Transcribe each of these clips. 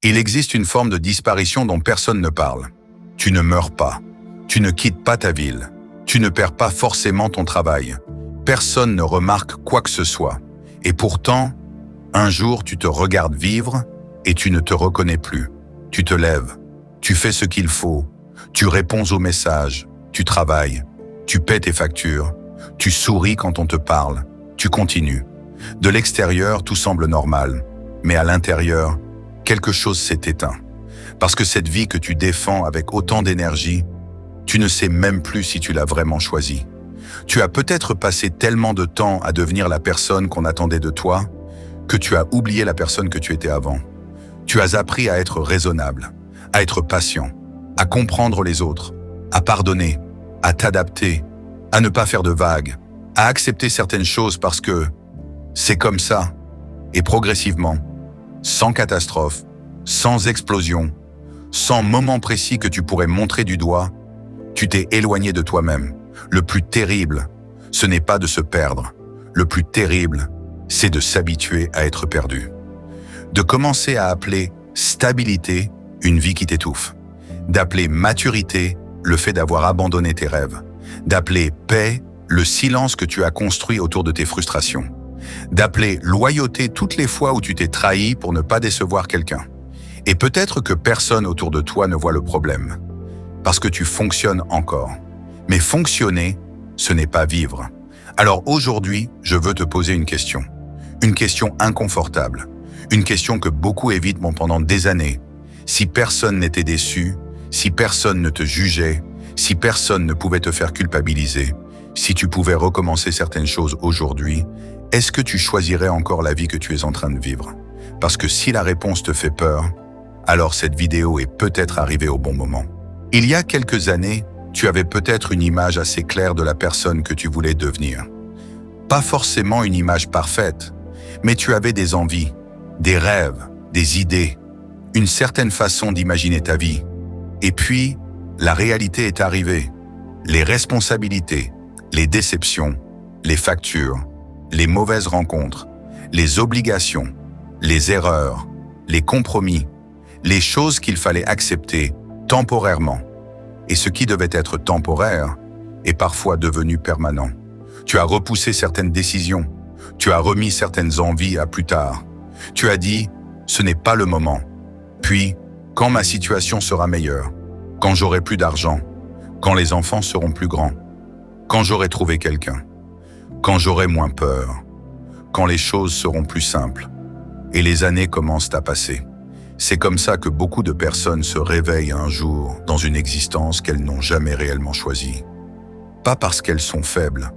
Il existe une forme de disparition dont personne ne parle. Tu ne meurs pas. Tu ne quittes pas ta ville. Tu ne perds pas forcément ton travail. Personne ne remarque quoi que ce soit. Et pourtant, un jour, tu te regardes vivre et tu ne te reconnais plus. Tu te lèves. Tu fais ce qu'il faut. Tu réponds aux messages. Tu travailles. Tu paies tes factures. Tu souris quand on te parle. Tu continues. De l'extérieur, tout semble normal. Mais à l'intérieur, quelque chose s'est éteint. Parce que cette vie que tu défends avec autant d'énergie, tu ne sais même plus si tu l'as vraiment choisie. Tu as peut-être passé tellement de temps à devenir la personne qu'on attendait de toi que tu as oublié la personne que tu étais avant. Tu as appris à être raisonnable, à être patient, à comprendre les autres, à pardonner, à t'adapter, à ne pas faire de vagues, à accepter certaines choses parce que c'est comme ça. Et progressivement, sans catastrophe, sans explosion, sans moment précis que tu pourrais montrer du doigt, tu t'es éloigné de toi-même. Le plus terrible, ce n'est pas de se perdre. Le plus terrible, c'est de s'habituer à être perdu. De commencer à appeler stabilité une vie qui t'étouffe. D'appeler maturité le fait d'avoir abandonné tes rêves. D'appeler paix le silence que tu as construit autour de tes frustrations. D'appeler loyauté toutes les fois où tu t'es trahi pour ne pas décevoir quelqu'un. Et peut-être que personne autour de toi ne voit le problème. Parce que tu fonctionnes encore. Mais fonctionner, ce n'est pas vivre. Alors aujourd'hui, je veux te poser une question. Une question inconfortable. Une question que beaucoup évitent pendant des années. Si personne n'était déçu, si personne ne te jugeait, si personne ne pouvait te faire culpabiliser, si tu pouvais recommencer certaines choses aujourd'hui, est-ce que tu choisirais encore la vie que tu es en train de vivre? Parce que si la réponse te fait peur, alors cette vidéo est peut-être arrivée au bon moment. Il y a quelques années, tu avais peut-être une image assez claire de la personne que tu voulais devenir. Pas forcément une image parfaite, mais tu avais des envies, des rêves, des idées, une certaine façon d'imaginer ta vie. Et puis, la réalité est arrivée. Les responsabilités, les déceptions, les factures, les mauvaises rencontres, les obligations, les erreurs, les compromis, les choses qu'il fallait accepter temporairement. Et ce qui devait être temporaire est parfois devenu permanent. Tu as repoussé certaines décisions, tu as remis certaines envies à plus tard. Tu as dit « ce n'est pas le moment ». Puis, quand ma situation sera meilleure, quand j'aurai plus d'argent, quand les enfants seront plus grands, quand j'aurai trouvé quelqu'un, quand j'aurai moins peur, quand les choses seront plus simples. Et les années commencent à passer. C'est comme ça que beaucoup de personnes se réveillent un jour dans une existence qu'elles n'ont jamais réellement choisie. Pas parce qu'elles sont faibles,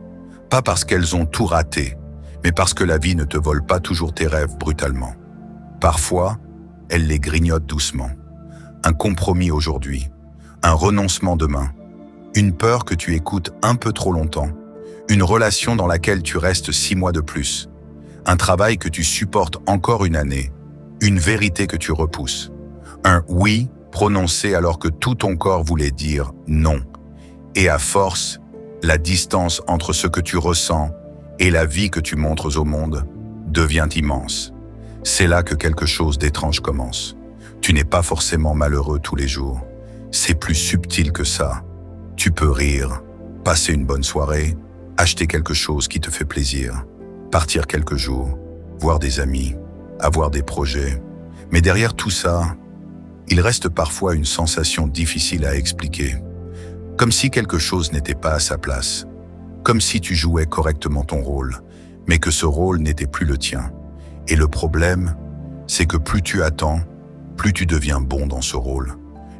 pas parce qu'elles ont tout raté, mais parce que la vie ne te vole pas toujours tes rêves brutalement. Parfois, elle les grignote doucement. Un compromis aujourd'hui, un renoncement demain, une peur que tu écoutes un peu trop longtemps, une relation dans laquelle tu restes 6 mois de plus, un travail que tu supportes encore une année, une vérité que tu repousses, un oui prononcé alors que tout ton corps voulait dire non. Et à force, la distance entre ce que tu ressens et la vie que tu montres au monde devient immense. C'est là que quelque chose d'étrange commence. Tu n'es pas forcément malheureux tous les jours. C'est plus subtil que ça. Tu peux rire, passer une bonne soirée, acheter quelque chose qui te fait plaisir, partir quelques jours, voir des amis, avoir des projets. Mais derrière tout ça, il reste parfois une sensation difficile à expliquer. Comme si quelque chose n'était pas à sa place. Comme si tu jouais correctement ton rôle, mais que ce rôle n'était plus le tien. Et le problème, c'est que plus tu attends, plus tu deviens bon dans ce rôle.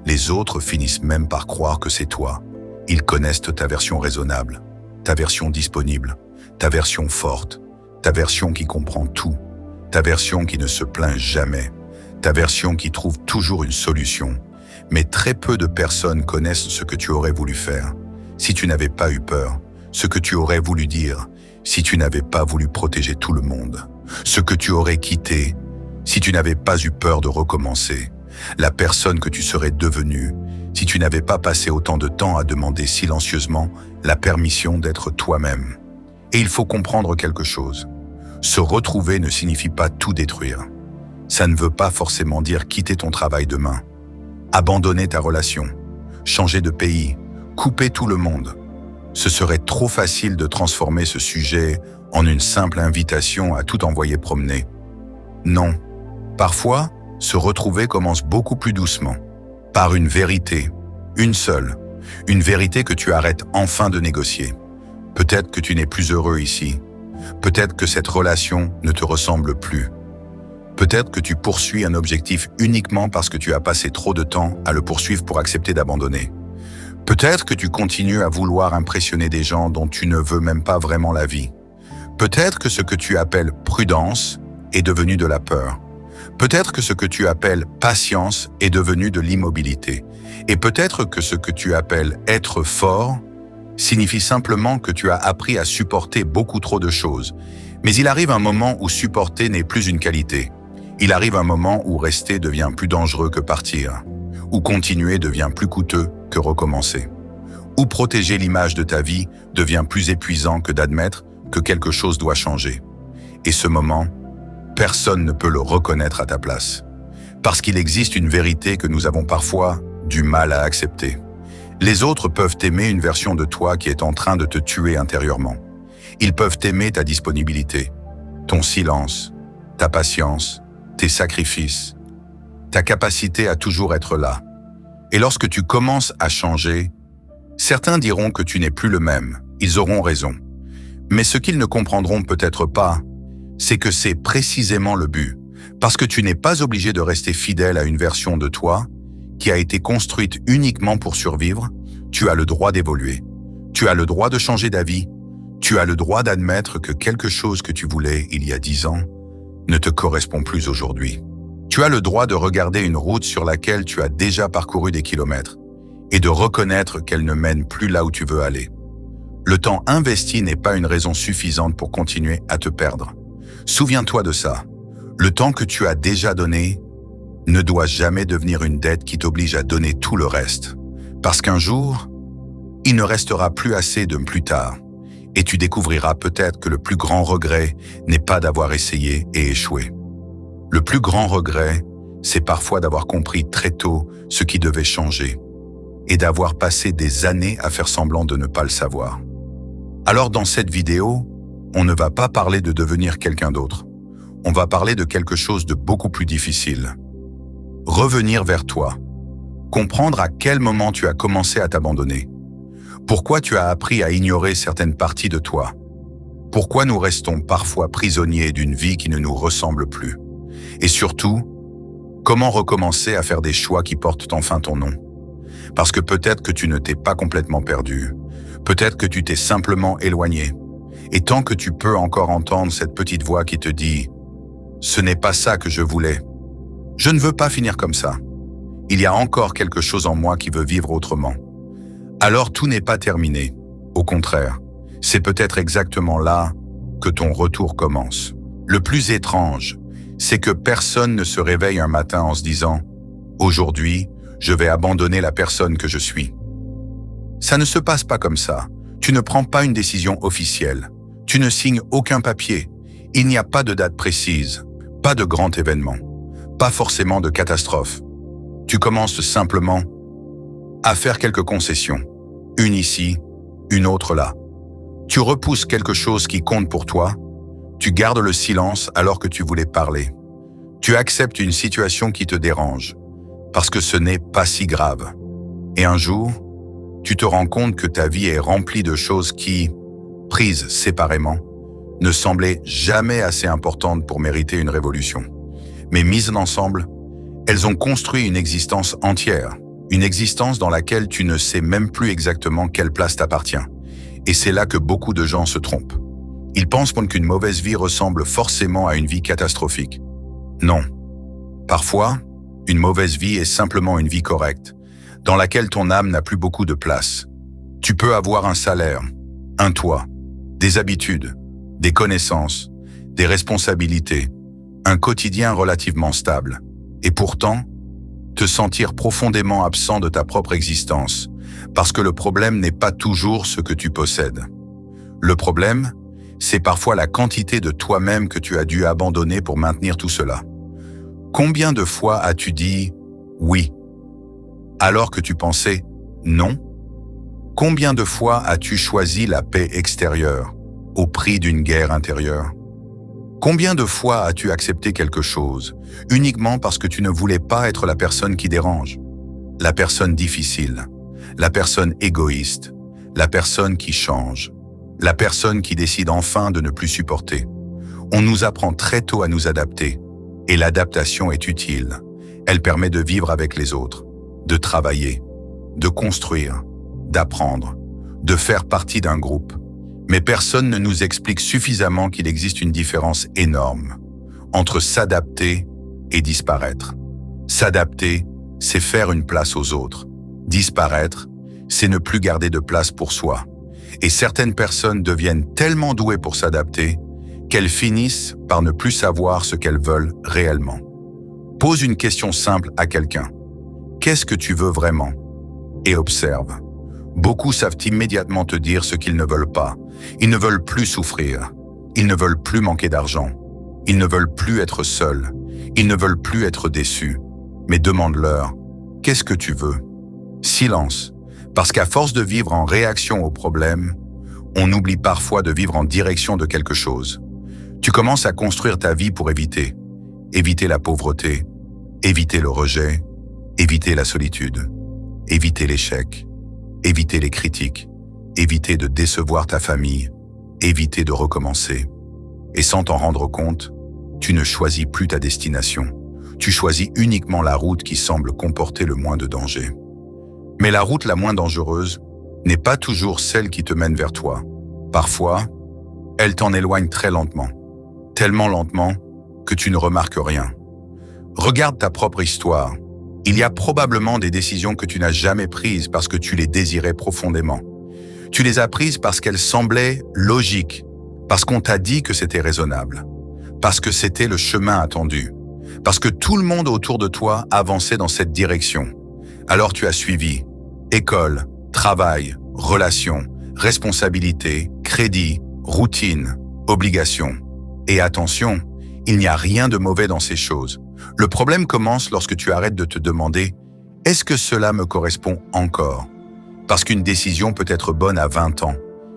Les autres finissent même par croire que c'est toi. Ils connaissent ta version raisonnable, ta version disponible, ta version forte, ta version qui comprend tout, ta version qui ne se plaint jamais, ta version qui trouve toujours une solution. Mais très peu de personnes connaissent ce que tu aurais voulu faire si tu n'avais pas eu peur, ce que tu aurais voulu dire si tu n'avais pas voulu protéger tout le monde, ce que tu aurais quitté si tu n'avais pas eu peur de recommencer, la personne que tu serais devenue si tu n'avais pas passé autant de temps à demander silencieusement la permission d'être toi-même. Et il faut comprendre quelque chose. Se retrouver ne signifie pas tout détruire. Ça ne veut pas forcément dire quitter ton travail demain, abandonner ta relation, changer de pays, couper tout le monde. Ce serait trop facile de transformer ce sujet en une simple invitation à tout envoyer promener. Non. Parfois, se retrouver commence beaucoup plus doucement, par une vérité, une seule, une vérité que tu arrêtes enfin de négocier. Peut-être que tu n'es plus heureux ici, peut-être que cette relation ne te ressemble plus. Peut-être que tu poursuis un objectif uniquement parce que tu as passé trop de temps à le poursuivre pour accepter d'abandonner. Peut-être que tu continues à vouloir impressionner des gens dont tu ne veux même pas vraiment la vie. Peut-être que ce que tu appelles prudence est devenu de la peur. Peut-être que ce que tu appelles patience est devenu de l'immobilité. Et peut-être que ce que tu appelles être fort signifie simplement que tu as appris à supporter beaucoup trop de choses. Mais il arrive un moment où supporter n'est plus une qualité. Il arrive un moment où rester devient plus dangereux que partir, où continuer devient plus coûteux que recommencer, où protéger l'image de ta vie devient plus épuisant que d'admettre que quelque chose doit changer. Et ce moment, personne ne peut le reconnaître à ta place, parce qu'il existe une vérité que nous avons parfois du mal à accepter. Les autres peuvent aimer une version de toi qui est en train de te tuer intérieurement. Ils peuvent aimer ta disponibilité, ton silence, ta patience, tes sacrifices, ta capacité à toujours être là. Et lorsque tu commences à changer, certains diront que tu n'es plus le même, ils auront raison. Mais ce qu'ils ne comprendront peut-être pas, c'est que c'est précisément le but, parce que tu n'es pas obligé de rester fidèle à une version de toi qui a été construite uniquement pour survivre. Tu as le droit d'évoluer, tu as le droit de changer d'avis, tu as le droit d'admettre que quelque chose que tu voulais il y a 10 ans ne te correspond plus aujourd'hui. Tu as le droit de regarder une route sur laquelle tu as déjà parcouru des kilomètres et de reconnaître qu'elle ne mène plus là où tu veux aller. Le temps investi n'est pas une raison suffisante pour continuer à te perdre. Souviens-toi de ça. Le temps que tu as déjà donné ne doit jamais devenir une dette qui t'oblige à donner tout le reste. Parce qu'un jour, il ne restera plus assez de plus tard. Et tu découvriras peut-être que le plus grand regret n'est pas d'avoir essayé et échoué. Le plus grand regret, c'est parfois d'avoir compris très tôt ce qui devait changer et d'avoir passé des années à faire semblant de ne pas le savoir. Alors dans cette vidéo, on ne va pas parler de devenir quelqu'un d'autre. On va parler de quelque chose de beaucoup plus difficile. Revenir vers toi. Comprendre à quel moment tu as commencé à t'abandonner. Pourquoi tu as appris à ignorer certaines parties de toi. Pourquoi nous restons parfois prisonniers d'une vie qui ne nous ressemble plus. Et surtout, comment recommencer à faire des choix qui portent enfin ton nom. Parce que peut-être que tu ne t'es pas complètement perdu. Peut-être que tu t'es simplement éloigné. Et tant que tu peux encore entendre cette petite voix qui te dit « Ce n'est pas ça que je voulais. Je ne veux pas finir comme ça. Il y a encore quelque chose en moi qui veut vivre autrement. » Alors tout n'est pas terminé. Au contraire, c'est peut-être exactement là que ton retour commence. Le plus étrange, c'est que personne ne se réveille un matin en se disant « Aujourd'hui, je vais abandonner la personne que je suis. » Ça ne se passe pas comme ça. Tu ne prends pas une décision officielle. Tu ne signes aucun papier. Il n'y a pas de date précise, pas de grand événement, pas forcément de catastrophe. Tu commences simplement à faire quelques concessions, une ici, une autre là. Tu repousses quelque chose qui compte pour toi, tu gardes le silence alors que tu voulais parler. Tu acceptes une situation qui te dérange, parce que ce n'est pas si grave. Et un jour, tu te rends compte que ta vie est remplie de choses qui, prises séparément, ne semblaient jamais assez importantes pour mériter une révolution. Mais mises ensemble, elles ont construit une existence entière, une existence dans laquelle tu ne sais même plus exactement quelle place t'appartient. Et c'est là que beaucoup de gens se trompent. Ils pensent qu'une mauvaise vie ressemble forcément à une vie catastrophique. Non. Parfois, une mauvaise vie est simplement une vie correcte, dans laquelle ton âme n'a plus beaucoup de place. Tu peux avoir un salaire, un toit, des habitudes, des connaissances, des responsabilités, un quotidien relativement stable, et pourtant, te sentir profondément absent de ta propre existence, parce que le problème n'est pas toujours ce que tu possèdes. Le problème, c'est parfois la quantité de toi-même que tu as dû abandonner pour maintenir tout cela. Combien de fois as-tu dit « oui » alors que tu pensais « non » ? Combien de fois as-tu choisi la paix extérieure au prix d'une guerre intérieure ? Combien de fois as-tu accepté quelque chose uniquement parce que tu ne voulais pas être la personne qui dérange, la personne difficile, la personne égoïste, la personne qui change, la personne qui décide enfin de ne plus supporter? On nous apprend très tôt à nous adapter, et l'adaptation est utile. Elle permet de vivre avec les autres, de travailler, de construire, d'apprendre, de faire partie d'un groupe. Mais personne ne nous explique suffisamment qu'il existe une différence énorme entre s'adapter et disparaître. S'adapter, c'est faire une place aux autres. Disparaître, c'est ne plus garder de place pour soi. Et certaines personnes deviennent tellement douées pour s'adapter qu'elles finissent par ne plus savoir ce qu'elles veulent réellement. Pose une question simple à quelqu'un. Qu'est-ce que tu veux vraiment ? Et observe. Beaucoup savent immédiatement te dire ce qu'ils ne veulent pas. Ils ne veulent plus souffrir. Ils ne veulent plus manquer d'argent. Ils ne veulent plus être seuls. Ils ne veulent plus être déçus. Mais demande-leur, qu'est-ce que tu veux ? Silence. Parce qu'à force de vivre en réaction aux problèmes, on oublie parfois de vivre en direction de quelque chose. Tu commences à construire ta vie pour éviter. Éviter la pauvreté, éviter le rejet, éviter la solitude, éviter l'échec, éviter les critiques, éviter de décevoir ta famille, éviter de recommencer. Et sans t'en rendre compte, tu ne choisis plus ta destination. Tu choisis uniquement la route qui semble comporter le moins de danger. Mais la route la moins dangereuse n'est pas toujours celle qui te mène vers toi. Parfois, elle t'en éloigne très lentement. Tellement lentement que tu ne remarques rien. Regarde ta propre histoire. Il y a probablement des décisions que tu n'as jamais prises parce que tu les désirais profondément. Tu les as prises parce qu'elles semblaient logiques, parce qu'on t'a dit que c'était raisonnable, parce que c'était le chemin attendu, parce que tout le monde autour de toi avançait dans cette direction. Alors tu as suivi école, travail, relations, responsabilités, crédit, routine, obligations. Et attention, il n'y a rien de mauvais dans ces choses. Le problème commence lorsque tu arrêtes de te demander « Est-ce que cela me correspond encore ?» Parce qu'une décision peut être bonne à 20 ans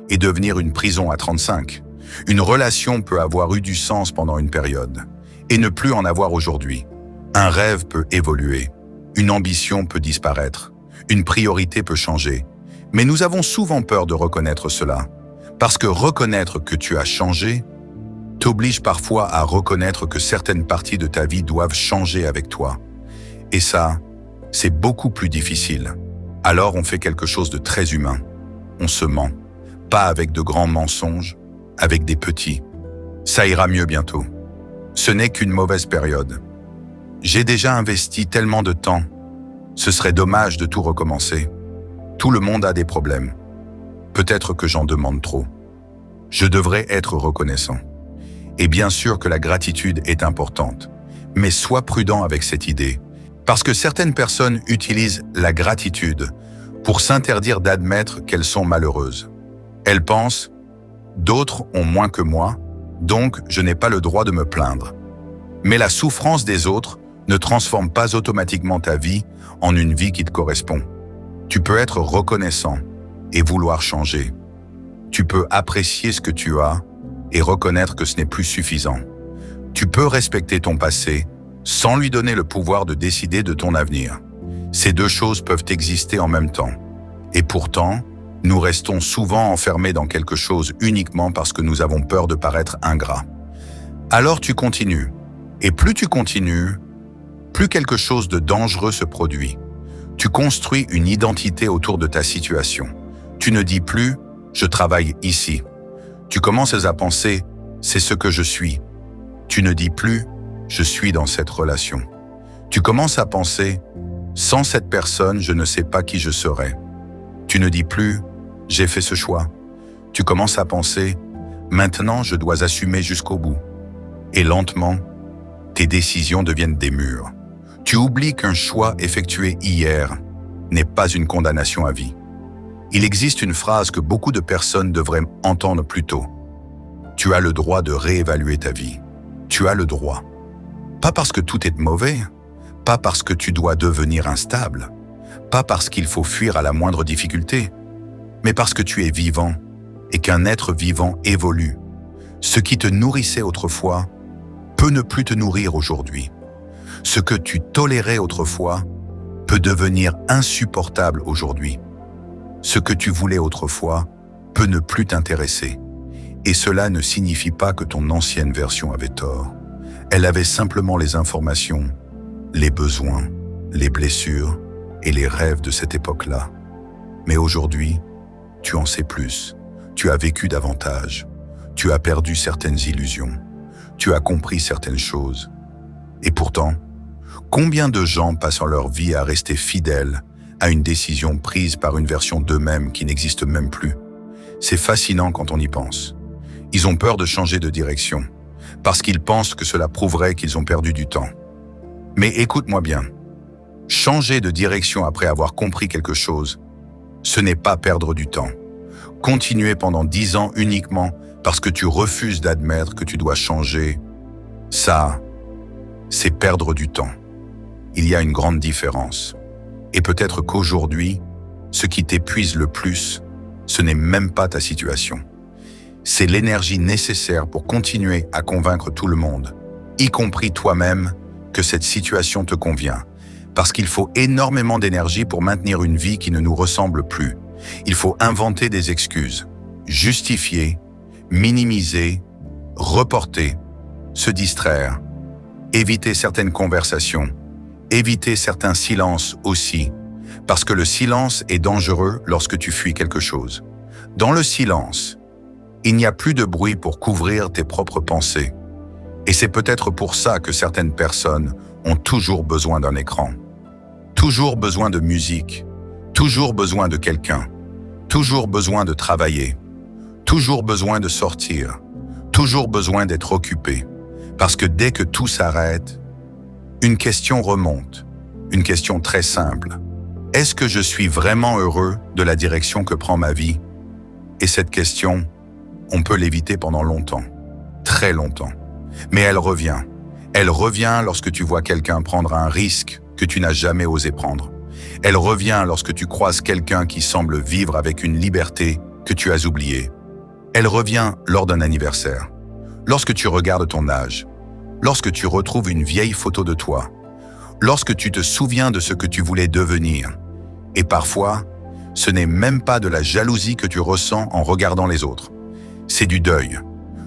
et devenir une prison à 35. Une relation peut avoir eu du sens pendant une période et ne plus en avoir aujourd'hui. Un rêve peut évoluer, une ambition peut disparaître, une priorité peut changer. Mais nous avons souvent peur de reconnaître cela, parce que reconnaître que tu as changé t'oblige parfois à reconnaître que certaines parties de ta vie doivent changer avec toi. Et ça, c'est beaucoup plus difficile. Alors on fait quelque chose de très humain. On se ment, pas avec de grands mensonges, avec des petits. Ça ira mieux bientôt. Ce n'est qu'une mauvaise période. J'ai déjà investi tellement de temps. Ce serait dommage de tout recommencer. Tout le monde a des problèmes. Peut-être que j'en demande trop. Je devrais être reconnaissant. Et bien sûr que la gratitude est importante. Mais sois prudent avec cette idée. Parce que certaines personnes utilisent la gratitude pour s'interdire d'admettre qu'elles sont malheureuses. Elles pensent « d'autres ont moins que moi, donc je n'ai pas le droit de me plaindre ». Mais la souffrance des autres ne transforme pas automatiquement ta vie en une vie qui te correspond. Tu peux être reconnaissant et vouloir changer. Tu peux apprécier ce que tu as et reconnaître que ce n'est plus suffisant. Tu peux respecter ton passé sans lui donner le pouvoir de décider de ton avenir. Ces deux choses peuvent exister en même temps. Et pourtant, nous restons souvent enfermés dans quelque chose uniquement parce que nous avons peur de paraître ingrats. Alors tu continues. Et plus tu continues, plus quelque chose de dangereux se produit. Tu construis une identité autour de ta situation. Tu ne dis plus « je travaille ici ». Tu commences à penser « c'est ce que je suis ». Tu ne dis plus « je suis dans cette relation ». Tu commences à penser « sans cette personne, je ne sais pas qui je serais ». Tu ne dis plus « j'ai fait ce choix ». Tu commences à penser « maintenant, je dois assumer jusqu'au bout ». Et lentement, tes décisions deviennent des murs. Tu oublies qu'un choix effectué hier n'est pas une condamnation à vie. Il existe une phrase que beaucoup de personnes devraient entendre plus tôt. Tu as le droit de réévaluer ta vie. Tu as le droit. Pas parce que tout est mauvais, pas parce que tu dois devenir instable, pas parce qu'il faut fuir à la moindre difficulté, mais parce que tu es vivant et qu'un être vivant évolue. Ce qui te nourrissait autrefois peut ne plus te nourrir aujourd'hui. Ce que tu tolérais autrefois peut devenir insupportable aujourd'hui. Ce que tu voulais autrefois peut ne plus t'intéresser. Et cela ne signifie pas que ton ancienne version avait tort. Elle avait simplement les informations, les besoins, les blessures et les rêves de cette époque-là. Mais aujourd'hui, tu en sais plus. Tu as vécu davantage. Tu as perdu certaines illusions. Tu as compris certaines choses. Et pourtant, combien de gens passent leur vie à rester fidèles à une décision prise par une version d'eux-mêmes qui n'existe même plus? C'est fascinant quand on y pense. Ils ont peur de changer de direction, parce qu'ils pensent que cela prouverait qu'ils ont perdu du temps. Mais écoute-moi bien, changer de direction après avoir compris quelque chose, ce n'est pas perdre du temps. Continuer pendant 10 ans uniquement parce que tu refuses d'admettre que tu dois changer, ça, c'est perdre du temps. Il y a une grande différence. Et peut-être qu'aujourd'hui, ce qui t'épuise le plus, ce n'est même pas ta situation. C'est l'énergie nécessaire pour continuer à convaincre tout le monde, y compris toi-même, que cette situation te convient. Parce qu'il faut énormément d'énergie pour maintenir une vie qui ne nous ressemble plus. Il faut inventer des excuses, justifier, minimiser, reporter, se distraire, éviter certaines conversations, éviter certains silences aussi, parce que le silence est dangereux lorsque tu fuis quelque chose. Dans le silence, il n'y a plus de bruit pour couvrir tes propres pensées. Et c'est peut-être pour ça que certaines personnes ont toujours besoin d'un écran. Toujours besoin de musique, toujours besoin de quelqu'un, toujours besoin de travailler, toujours besoin de sortir, toujours besoin d'être occupé. Parce que dès que tout s'arrête, une question remonte, une question très simple. Est-ce que je suis vraiment heureux de la direction que prend ma vie? Et cette question, on peut l'éviter pendant longtemps, très longtemps. Mais elle revient. Elle revient lorsque tu vois quelqu'un prendre un risque que tu n'as jamais osé prendre. Elle revient lorsque tu croises quelqu'un qui semble vivre avec une liberté que tu as oubliée. Elle revient lors d'un anniversaire, lorsque tu regardes ton âge, lorsque tu retrouves une vieille photo de toi, lorsque tu te souviens de ce que tu voulais devenir. Et parfois, ce n'est même pas de la jalousie que tu ressens en regardant les autres. C'est du deuil.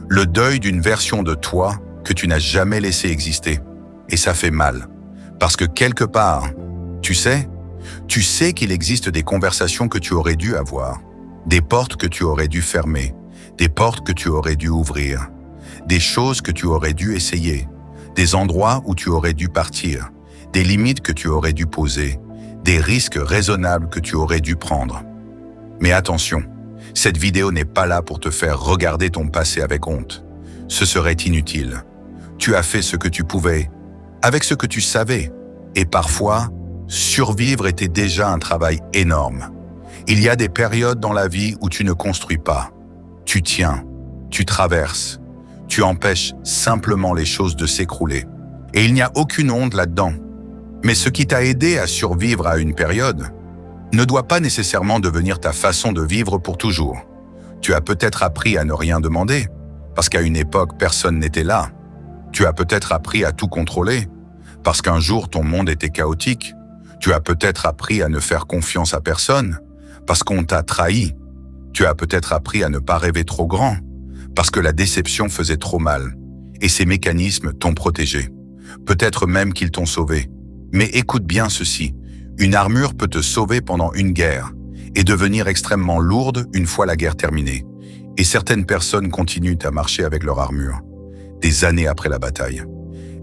Le deuil d'une version de toi que tu n'as jamais laissé exister. Et ça fait mal. Parce que quelque part, tu sais qu'il existe des conversations que tu aurais dû avoir, des portes que tu aurais dû fermer, des portes que tu aurais dû ouvrir, des choses que tu aurais dû essayer, des endroits où tu aurais dû partir, des limites que tu aurais dû poser, des risques raisonnables que tu aurais dû prendre. Mais attention, cette vidéo n'est pas là pour te faire regarder ton passé avec honte. Ce serait inutile. Tu as fait ce que tu pouvais, avec ce que tu savais. Et parfois, survivre était déjà un travail énorme. Il y a des périodes dans la vie où tu ne construis pas. Tu tiens, tu traverses, tu empêches simplement les choses de s'écrouler. Et il n'y a aucune honte là-dedans. Mais ce qui t'a aidé à survivre à une période ne doit pas nécessairement devenir ta façon de vivre pour toujours. Tu as peut-être appris à ne rien demander, parce qu'à une époque, personne n'était là. Tu as peut-être appris à tout contrôler, parce qu'un jour, ton monde était chaotique. Tu as peut-être appris à ne faire confiance à personne, parce qu'on t'a trahi. Tu as peut-être appris à ne pas rêver trop grand, parce que la déception faisait trop mal. Et ces mécanismes t'ont protégé. Peut-être même qu'ils t'ont sauvé. Mais écoute bien ceci. Une armure peut te sauver pendant une guerre et devenir extrêmement lourde une fois la guerre terminée. Et certaines personnes continuent à marcher avec leur armure, des années après la bataille.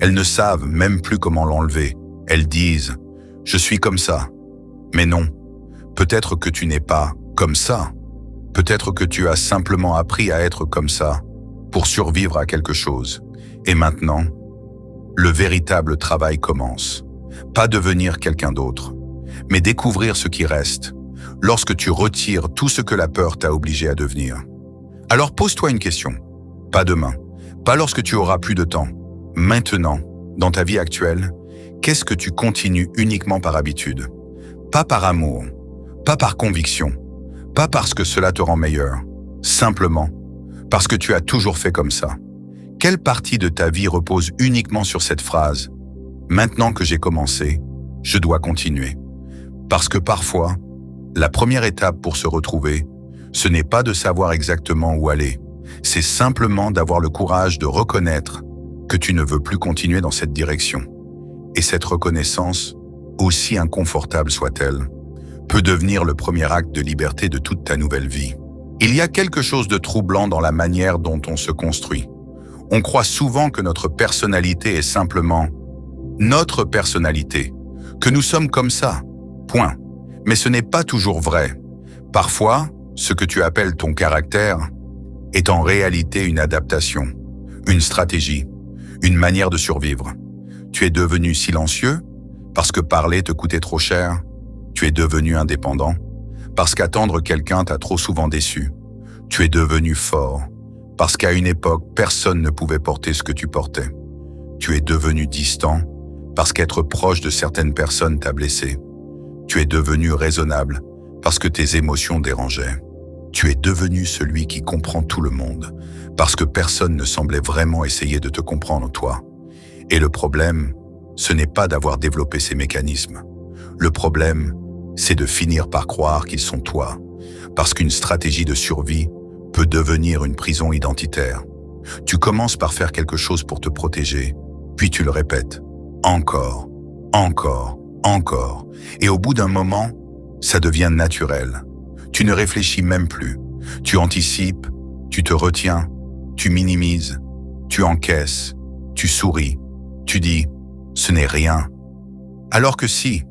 Elles ne savent même plus comment l'enlever. Elles disent « Je suis comme ça ». Mais non, peut-être que tu n'es pas comme ça. Peut-être que tu as simplement appris à être comme ça pour survivre à quelque chose. Et maintenant, le véritable travail commence. Pas devenir quelqu'un d'autre, mais découvrir ce qui reste lorsque tu retires tout ce que la peur t'a obligé à devenir. Alors pose-toi une question. Pas demain, pas lorsque tu auras plus de temps. Maintenant, dans ta vie actuelle, qu'est-ce que tu continues uniquement par habitude? Pas par amour, pas par conviction, pas parce que cela te rend meilleur, simplement parce que tu as toujours fait comme ça. Quelle partie de ta vie repose uniquement sur cette phrase « Maintenant que j'ai commencé, je dois continuer ». Parce que parfois, la première étape pour se retrouver, ce n'est pas de savoir exactement où aller, c'est simplement d'avoir le courage de reconnaître que tu ne veux plus continuer dans cette direction. Et cette reconnaissance, aussi inconfortable soit-elle, peut devenir le premier acte de liberté de toute ta nouvelle vie. Il y a quelque chose de troublant dans la manière dont on se construit. On croit souvent que notre personnalité est simplement notre personnalité, que nous sommes comme ça, point. Mais ce n'est pas toujours vrai. Parfois, ce que tu appelles ton caractère est en réalité une adaptation, une stratégie, une manière de survivre. Tu es devenu silencieux parce que parler te coûtait trop cher. Tu es devenu indépendant parce qu'attendre quelqu'un t'a trop souvent déçu. Tu es devenu fort parce qu'à une époque, personne ne pouvait porter ce que tu portais. Tu es devenu distant parce qu'être proche de certaines personnes t'a blessé. Tu es devenu raisonnable parce que tes émotions dérangeaient. Tu es devenu celui qui comprend tout le monde parce que personne ne semblait vraiment essayer de te comprendre toi. Et le problème, ce n'est pas d'avoir développé ces mécanismes. Le problème, c'est de finir par croire qu'ils sont toi, parce qu'une stratégie de survie peut devenir une prison identitaire. Tu commences par faire quelque chose pour te protéger, puis tu le répètes. Encore, encore, encore. Et au bout d'un moment, ça devient naturel. Tu ne réfléchis même plus. Tu anticipes, tu te retiens, tu minimises, tu encaisses, tu souris, tu dis « ce n'est rien ». Alors que si,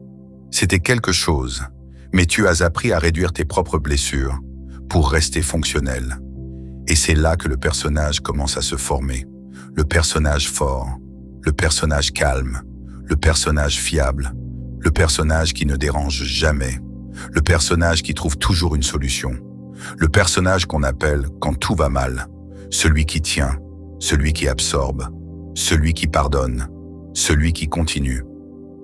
c'était quelque chose, mais tu as appris à réduire tes propres blessures pour rester fonctionnel. Et c'est là que le personnage commence à se former. Le personnage fort, le personnage calme, le personnage fiable, le personnage qui ne dérange jamais, le personnage qui trouve toujours une solution, le personnage qu'on appelle quand tout va mal, celui qui tient, celui qui absorbe, celui qui pardonne, celui qui continue.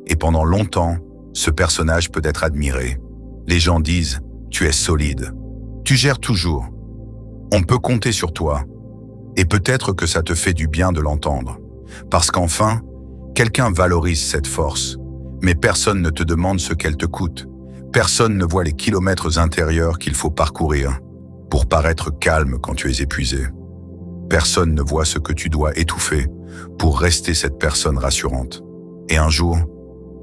Et pendant longtemps, ce personnage peut être admiré. Les gens disent « tu es solide, tu gères toujours, on peut compter sur toi ». Et peut-être que ça te fait du bien de l'entendre. Parce qu'enfin, quelqu'un valorise cette force, mais personne ne te demande ce qu'elle te coûte. Personne ne voit les kilomètres intérieurs qu'il faut parcourir pour paraître calme quand tu es épuisé. Personne ne voit ce que tu dois étouffer pour rester cette personne rassurante. Et un jour,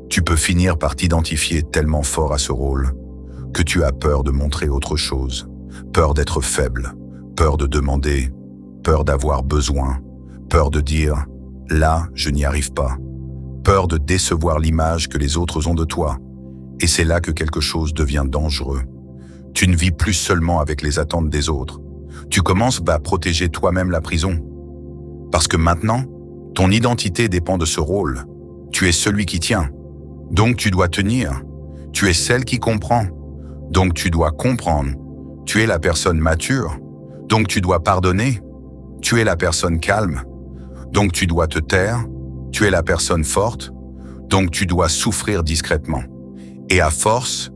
tu peux finir par t'identifier tellement fort à ce rôle que tu as peur de montrer autre chose, peur d'être faible, peur de demander, peur d'avoir besoin, peur de dire « là, je n'y arrive pas », peur de décevoir l'image que les autres ont de toi. Et c'est là que quelque chose devient dangereux. Tu ne vis plus seulement avec les attentes des autres. Tu commences à protéger toi-même la prison. Parce que maintenant, ton identité dépend de ce rôle. Tu es celui qui tient. Donc tu dois tenir. Tu es celle qui comprend. Donc tu dois comprendre. Tu es la personne mature. Donc tu dois pardonner. Tu es la personne calme. Donc tu dois te taire. Tu es la personne forte. Donc tu dois souffrir discrètement. Et à force,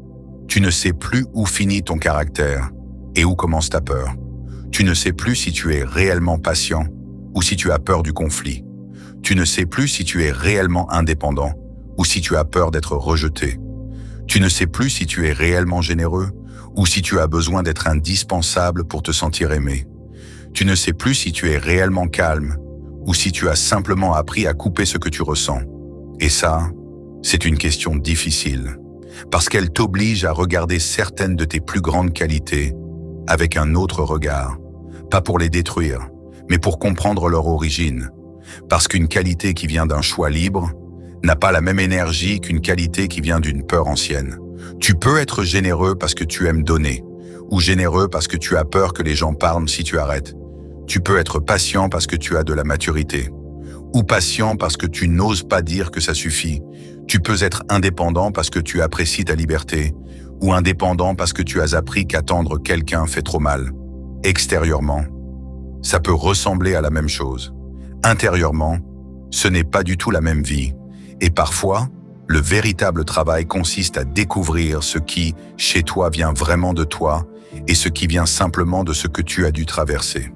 tu ne sais plus où finit ton caractère et où commence ta peur. Tu ne sais plus si tu es réellement patient ou si tu as peur du conflit. Tu ne sais plus si tu es réellement indépendant ou si tu as peur d'être rejeté. Tu ne sais plus si tu es réellement généreux ou si tu as besoin d'être indispensable pour te sentir aimé. Tu ne sais plus si tu es réellement calme ou si tu as simplement appris à couper ce que tu ressens. Et ça, c'est une question difficile, parce qu'elle t'oblige à regarder certaines de tes plus grandes qualités avec un autre regard, pas pour les détruire, mais pour comprendre leur origine. Parce qu'une qualité qui vient d'un choix libre n'a pas la même énergie qu'une qualité qui vient d'une peur ancienne. Tu peux être généreux parce que tu aimes donner, ou généreux parce que tu as peur que les gens parlent si tu arrêtes. Tu peux être patient parce que tu as de la maturité, ou patient parce que tu n'oses pas dire que ça suffit. Tu peux être indépendant parce que tu apprécies ta liberté, ou indépendant parce que tu as appris qu'attendre quelqu'un fait trop mal. Extérieurement, ça peut ressembler à la même chose. Intérieurement, Ce n'est pas du tout la même vie. Et parfois, le véritable travail consiste à découvrir ce qui, chez toi, vient vraiment de toi et ce qui vient simplement de ce que tu as dû traverser.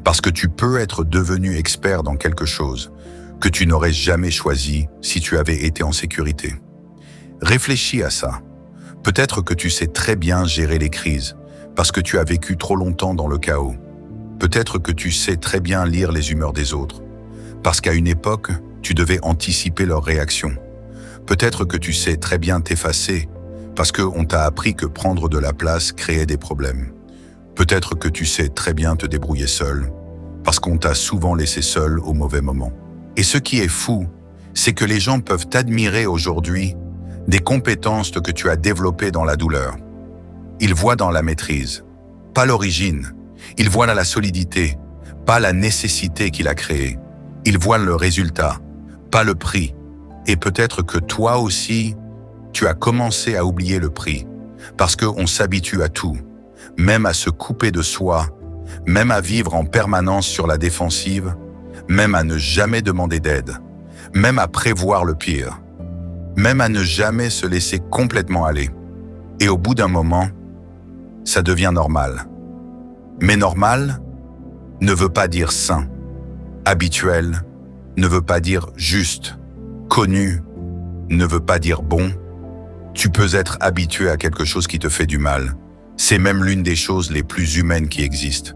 Parce que tu peux être devenu expert dans quelque chose que tu n'aurais jamais choisi si tu avais été en sécurité. Réfléchis à ça. Peut-être que tu sais très bien gérer les crises parce que tu as vécu trop longtemps dans le chaos. Peut-être que tu sais très bien lire les humeurs des autres parce qu'à une époque, tu devais anticiper leurs réactions. Peut-être que tu sais très bien t'effacer parce qu'on t'a appris que prendre de la place créait des problèmes. Peut-être que tu sais très bien te débrouiller seul parce qu'on t'a souvent laissé seul au mauvais moment. Et ce qui est fou, c'est que les gens peuvent t'admirer aujourd'hui des compétences que tu as développées dans la douleur. Ils voient dans la maîtrise, pas l'origine. Ils voient dans la solidité, pas la nécessité qu'il a créée. Ils voient le résultat, pas le prix. Et peut-être que toi aussi, tu as commencé à oublier le prix, parce qu'on s'habitue à tout, même à se couper de soi, même à vivre en permanence sur la défensive, même à ne jamais demander d'aide, même à prévoir le pire, même à ne jamais se laisser complètement aller. Et au bout d'un moment, ça devient normal. Mais normal ne veut pas dire sain. Habituel ne veut pas dire juste. Connu ne veut pas dire bon. Tu peux être habitué à quelque chose qui te fait du mal. C'est même l'une des choses les plus humaines qui existent.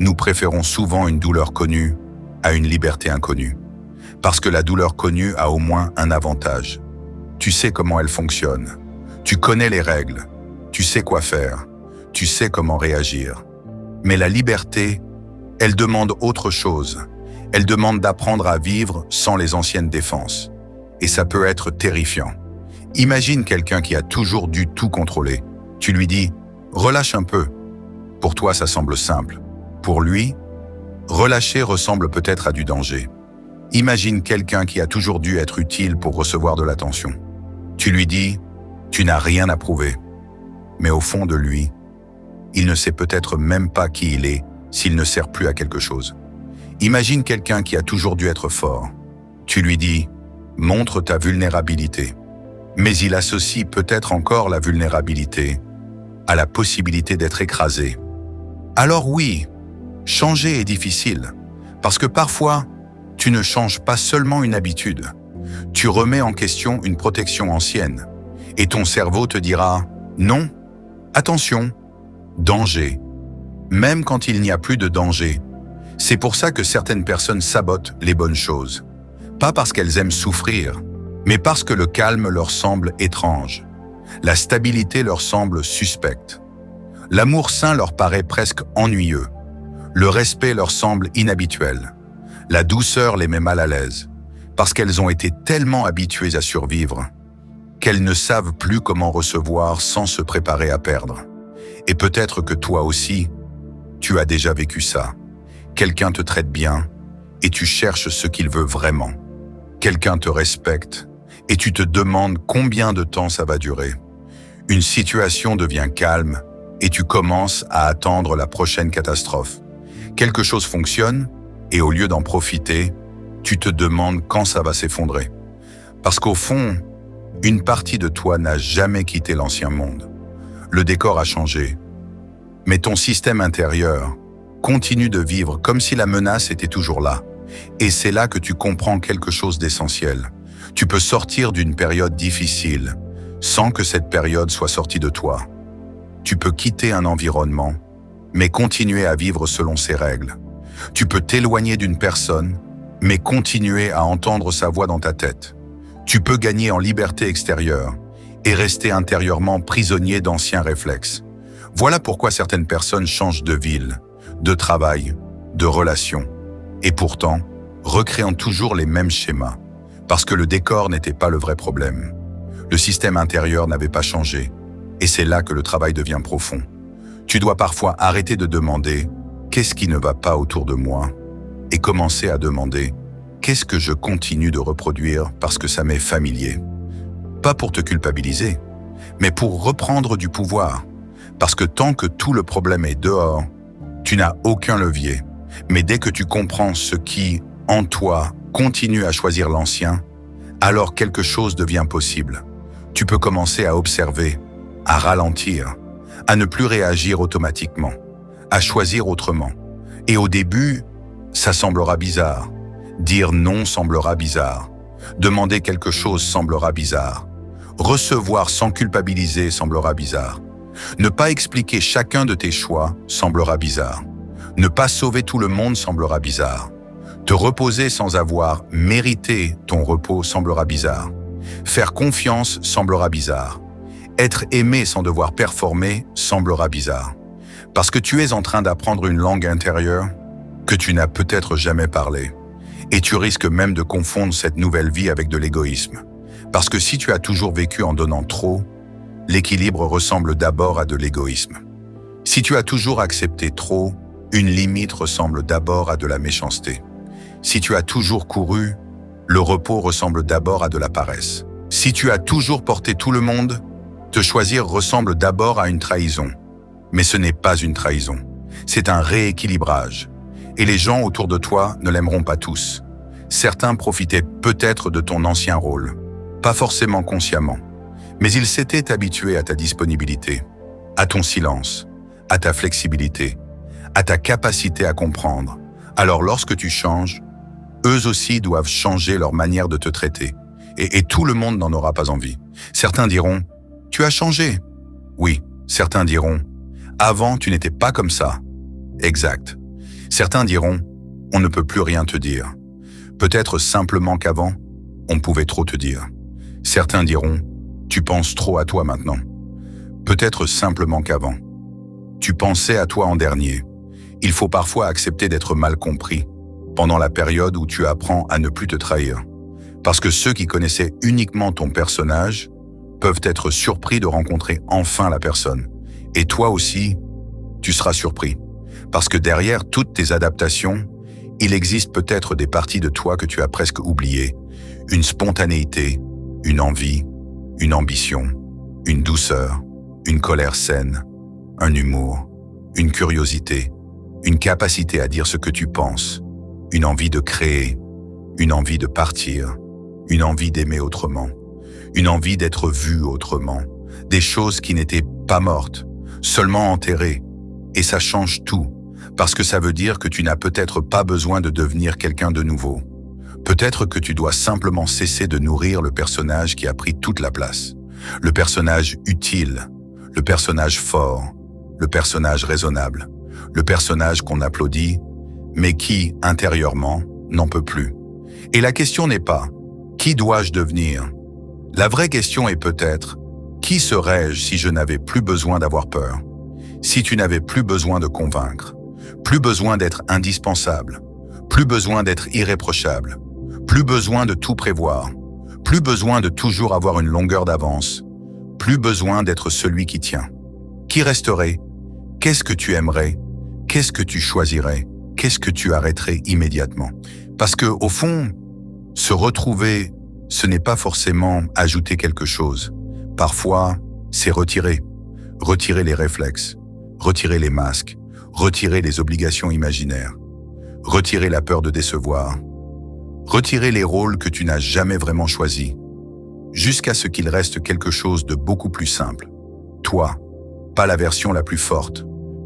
Nous préférons souvent une douleur connue à une liberté inconnue. Parce que la douleur connue a au moins un avantage. Tu sais comment elle fonctionne. Tu connais les règles. Tu sais quoi faire. Tu sais comment réagir. Mais la liberté, elle demande autre chose. Elle demande d'apprendre à vivre sans les anciennes défenses. Et ça peut être terrifiant. Imagine quelqu'un qui a toujours dû tout contrôler. Tu lui dis « relâche un peu ». Pour toi, ça semble simple. Pour lui, relâcher ressemble peut-être à du danger. Imagine quelqu'un qui a toujours dû être utile pour recevoir de l'attention. Tu lui dis « tu n'as rien à prouver ». Mais au fond de lui, il ne sait peut-être même pas qui il est s'il ne sert plus à quelque chose. Imagine quelqu'un qui a toujours dû être fort. Tu lui dis « montre ta vulnérabilité ». Mais il associe peut-être encore la vulnérabilité à la possibilité d'être écrasé. Alors oui, changer est difficile, parce que parfois, tu ne changes pas seulement une habitude, tu remets en question une protection ancienne, et ton cerveau te dira « non, attention, danger », même quand il n'y a plus de danger. C'est pour ça que certaines personnes sabotent les bonnes choses, pas parce qu'elles aiment souffrir, mais parce que le calme leur semble étrange, la stabilité leur semble suspecte, l'amour sain leur paraît presque ennuyeux, le respect leur semble inhabituel, la douceur les met mal à l'aise, parce qu'elles ont été tellement habituées à survivre qu'elles ne savent plus comment recevoir sans se préparer à perdre. Et peut-être que toi aussi, tu as déjà vécu ça. Quelqu'un te traite bien et tu cherches ce qu'il veut vraiment. Quelqu'un te respecte et tu te demandes combien de temps ça va durer. Une situation devient calme et tu commences à attendre la prochaine catastrophe. Quelque chose fonctionne et au lieu d'en profiter, tu te demandes quand ça va s'effondrer. Parce qu'au fond, une partie de toi n'a jamais quitté l'ancien monde. Le décor a changé, mais ton système intérieur continue de vivre comme si la menace était toujours là. Et c'est là que tu comprends quelque chose d'essentiel. Tu peux sortir d'une période difficile sans que cette période soit sortie de toi. Tu peux quitter un environnement, mais continuer à vivre selon ses règles. Tu peux t'éloigner d'une personne, mais continuer à entendre sa voix dans ta tête. Tu peux gagner en liberté extérieure et rester intérieurement prisonnier d'anciens réflexes. Voilà pourquoi certaines personnes changent de ville, de travail, de relation, et pourtant, recréant toujours les mêmes schémas, parce que le décor n'était pas le vrai problème. Le système intérieur n'avait pas changé, et c'est là que le travail devient profond. Tu dois parfois arrêter de demander « qu'est-ce qui ne va pas autour de moi ?» et commencer à demander « qu'est-ce que je continue de reproduire parce que ça m'est familier ?» Pas pour te culpabiliser, mais pour reprendre du pouvoir. Parce que tant que tout le problème est dehors, tu n'as aucun levier. Mais dès que tu comprends ce qui, en toi, continues à choisir l'ancien, alors quelque chose devient possible. Tu peux commencer à observer, à ralentir, à ne plus réagir automatiquement, à choisir autrement. Et au début, ça semblera bizarre. Dire non semblera bizarre. Demander quelque chose semblera bizarre. Recevoir sans culpabiliser semblera bizarre. Ne pas expliquer chacun de tes choix semblera bizarre. Ne pas sauver tout le monde semblera bizarre. Te reposer sans avoir mérité ton repos semblera bizarre. Faire confiance semblera bizarre. Être aimé sans devoir performer semblera bizarre. Parce que tu es en train d'apprendre une langue intérieure que tu n'as peut-être jamais parlé. Et tu risques même de confondre cette nouvelle vie avec de l'égoïsme. Parce que si tu as toujours vécu en donnant trop, l'équilibre ressemble d'abord à de l'égoïsme. Si tu as toujours accepté trop, une limite ressemble d'abord à de la méchanceté. Si tu as toujours couru, le repos ressemble d'abord à de la paresse. Si tu as toujours porté tout le monde, te choisir ressemble d'abord à une trahison. Mais ce n'est pas une trahison, c'est un rééquilibrage. Et les gens autour de toi ne l'aimeront pas tous. Certains profitaient peut-être de ton ancien rôle, pas forcément consciemment, mais ils s'étaient habitués à ta disponibilité, à ton silence, à ta flexibilité, à ta capacité à comprendre. Alors lorsque tu changes, eux aussi doivent changer leur manière de te traiter. Et tout le monde n'en aura pas envie. Certains diront « Tu as changé ». Oui, certains diront « Avant, tu n'étais pas comme ça ». Exact. Certains diront « On ne peut plus rien te dire ». Peut-être simplement qu'avant, on pouvait trop te dire. Certains diront « Tu penses trop à toi maintenant ». Peut-être simplement qu'avant. Tu pensais à toi en dernier. Il faut parfois accepter d'être mal compris pendant la période où tu apprends à ne plus te trahir. Parce que ceux qui connaissaient uniquement ton personnage peuvent être surpris de rencontrer enfin la personne. Et toi aussi, tu seras surpris. Parce que derrière toutes tes adaptations, il existe peut-être des parties de toi que tu as presque oubliées. Une spontanéité, une envie, une ambition, une douceur, une colère saine, un humour, une curiosité, une capacité à dire ce que tu penses, une envie de créer, une envie de partir, une envie d'aimer autrement, une envie d'être vu autrement, des choses qui n'étaient pas mortes, seulement enterrées. Et ça change tout, parce que ça veut dire que tu n'as peut-être pas besoin de devenir quelqu'un de nouveau. Peut-être que tu dois simplement cesser de nourrir le personnage qui a pris toute la place. Le personnage utile, le personnage fort, le personnage raisonnable, le personnage qu'on applaudit, mais qui, intérieurement, n'en peut plus. Et la question n'est pas « Qui dois-je devenir ?» La vraie question est peut-être « Qui serais-je si je n'avais plus besoin d'avoir peur ?» Si tu n'avais plus besoin de convaincre, plus besoin d'être indispensable, plus besoin d'être irréprochable, plus besoin de tout prévoir, plus besoin de toujours avoir une longueur d'avance, plus besoin d'être celui qui tient. Qui resterait? Qu'est-ce que tu aimerais? Qu'est-ce que tu choisirais? Qu'est-ce que tu arrêterais immédiatement? Parce que, au fond, se retrouver, ce n'est pas forcément ajouter quelque chose. Parfois, c'est retirer. Retirer les réflexes, retirer les masques, retirer les obligations imaginaires, retirer la peur de décevoir, retirer les rôles que tu n'as jamais vraiment choisis, jusqu'à ce qu'il reste quelque chose de beaucoup plus simple. Toi, pas la version la plus forte,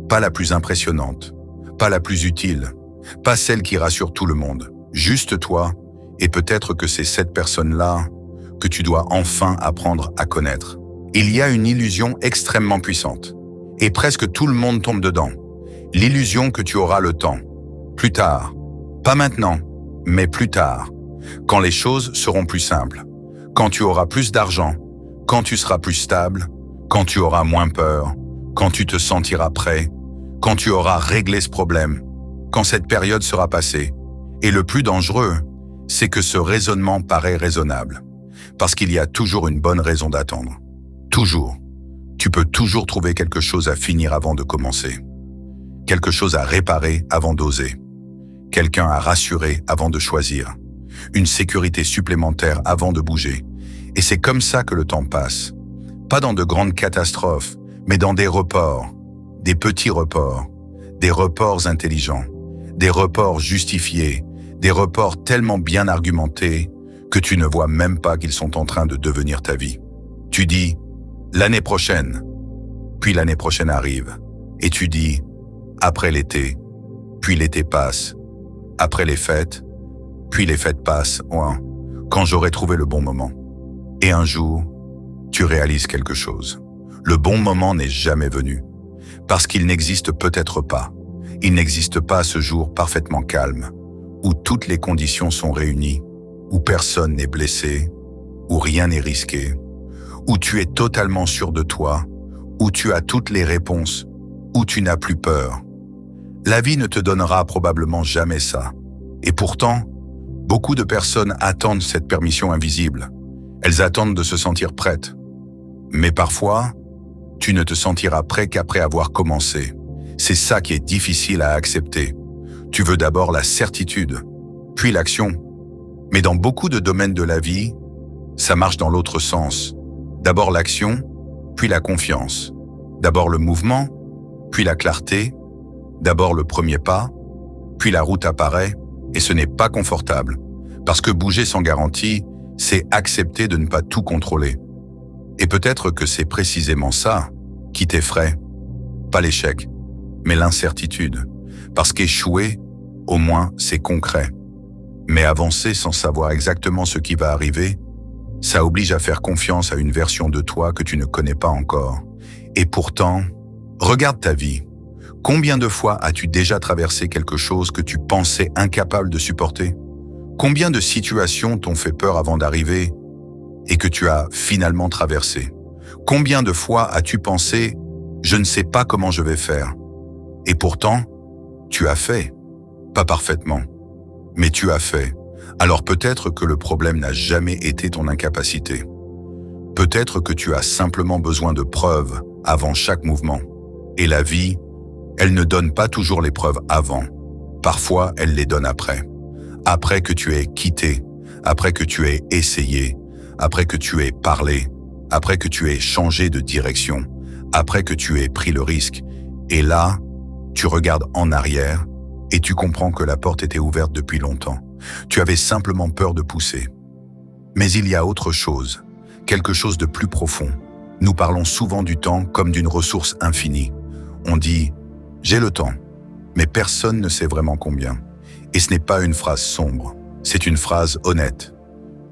pas la plus impressionnante, pas la plus utile, pas celle qui rassure tout le monde, juste toi, et peut-être que c'est cette personne-là que tu dois enfin apprendre à connaître. Il y a une illusion extrêmement puissante, et presque tout le monde tombe dedans. L'illusion que tu auras le temps. Plus tard. Pas maintenant, mais plus tard. Quand les choses seront plus simples. Quand tu auras plus d'argent. Quand tu seras plus stable. Quand tu auras moins peur. Quand tu te sentiras prêt. Quand tu auras réglé ce problème. Quand cette période sera passée. Et le plus dangereux, c'est que ce raisonnement paraît raisonnable. Parce qu'il y a toujours une bonne raison d'attendre. Toujours. Tu peux toujours trouver quelque chose à finir avant de commencer. Quelque chose à réparer avant d'oser. Quelqu'un à rassurer avant de choisir. Une sécurité supplémentaire avant de bouger. Et c'est comme ça que le temps passe. Pas dans de grandes catastrophes, mais dans des reports. Des petits reports. Des reports intelligents. Des reports justifiés. Des reports tellement bien argumentés que tu ne vois même pas qu'ils sont en train de devenir ta vie. Tu dis « l'année prochaine », puis l'année prochaine arrive, et tu dis « après l'été », puis l'été passe, après les fêtes, puis les fêtes passent, quand j'aurai trouvé le bon moment. Et un jour, tu réalises quelque chose. Le bon moment n'est jamais venu, parce qu'il n'existe peut-être pas. Il n'existe pas ce jour parfaitement calme, où toutes les conditions sont réunies, où personne n'est blessé, où rien n'est risqué, où tu es totalement sûr de toi, où tu as toutes les réponses, où tu n'as plus peur. La vie ne te donnera probablement jamais ça. Et pourtant, beaucoup de personnes attendent cette permission invisible. Elles attendent de se sentir prêtes. Mais parfois, tu ne te sentiras prêt qu'après avoir commencé. C'est ça qui est difficile à accepter. Tu veux d'abord la certitude, puis l'action. Mais dans beaucoup de domaines de la vie, ça marche dans l'autre sens. D'abord l'action, puis la confiance. D'abord le mouvement, puis la clarté. D'abord le premier pas, puis la route apparaît, et ce n'est pas confortable. Parce que bouger sans garantie, c'est accepter de ne pas tout contrôler. Et peut-être que c'est précisément ça qui t'effraie. Pas l'échec, mais l'incertitude. Parce qu'échouer, au moins, c'est concret. Mais avancer sans savoir exactement ce qui va arriver, ça oblige à faire confiance à une version de toi que tu ne connais pas encore. Et pourtant, regarde ta vie. Combien de fois as-tu déjà traversé quelque chose que tu pensais incapable de supporter? Combien de situations t'ont fait peur avant d'arriver et que tu as finalement traversé? Combien de fois as-tu pensé « je ne sais pas comment je vais faire » et pourtant, tu as fait. Pas parfaitement, mais tu as fait. Alors peut-être que le problème n'a jamais été ton incapacité. Peut-être que tu as simplement besoin de preuves avant chaque mouvement. Et la vie, elle ne donne pas toujours les preuves avant. Parfois, elle les donne après. Après que tu aies quitté, après que tu aies essayé, après que tu aies parlé, après que tu aies changé de direction, après que tu aies pris le risque. Et là, tu regardes en arrière et tu comprends que la porte était ouverte depuis longtemps. Tu avais simplement peur de pousser. Mais il y a autre chose, quelque chose de plus profond. Nous parlons souvent du temps comme d'une ressource infinie. On dit « j'ai le temps », mais personne ne sait vraiment combien. Et ce n'est pas une phrase sombre, c'est une phrase honnête.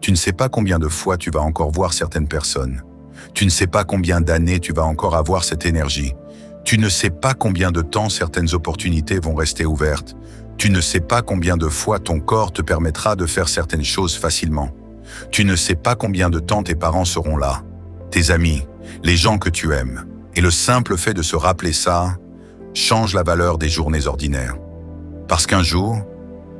Tu ne sais pas combien de fois tu vas encore voir certaines personnes. Tu ne sais pas combien d'années tu vas encore avoir cette énergie. Tu ne sais pas combien de temps certaines opportunités vont rester ouvertes. Tu ne sais pas combien de fois ton corps te permettra de faire certaines choses facilement. Tu ne sais pas combien de temps tes parents seront là, tes amis, les gens que tu aimes. Et le simple fait de se rappeler ça change la valeur des journées ordinaires. Parce qu'un jour,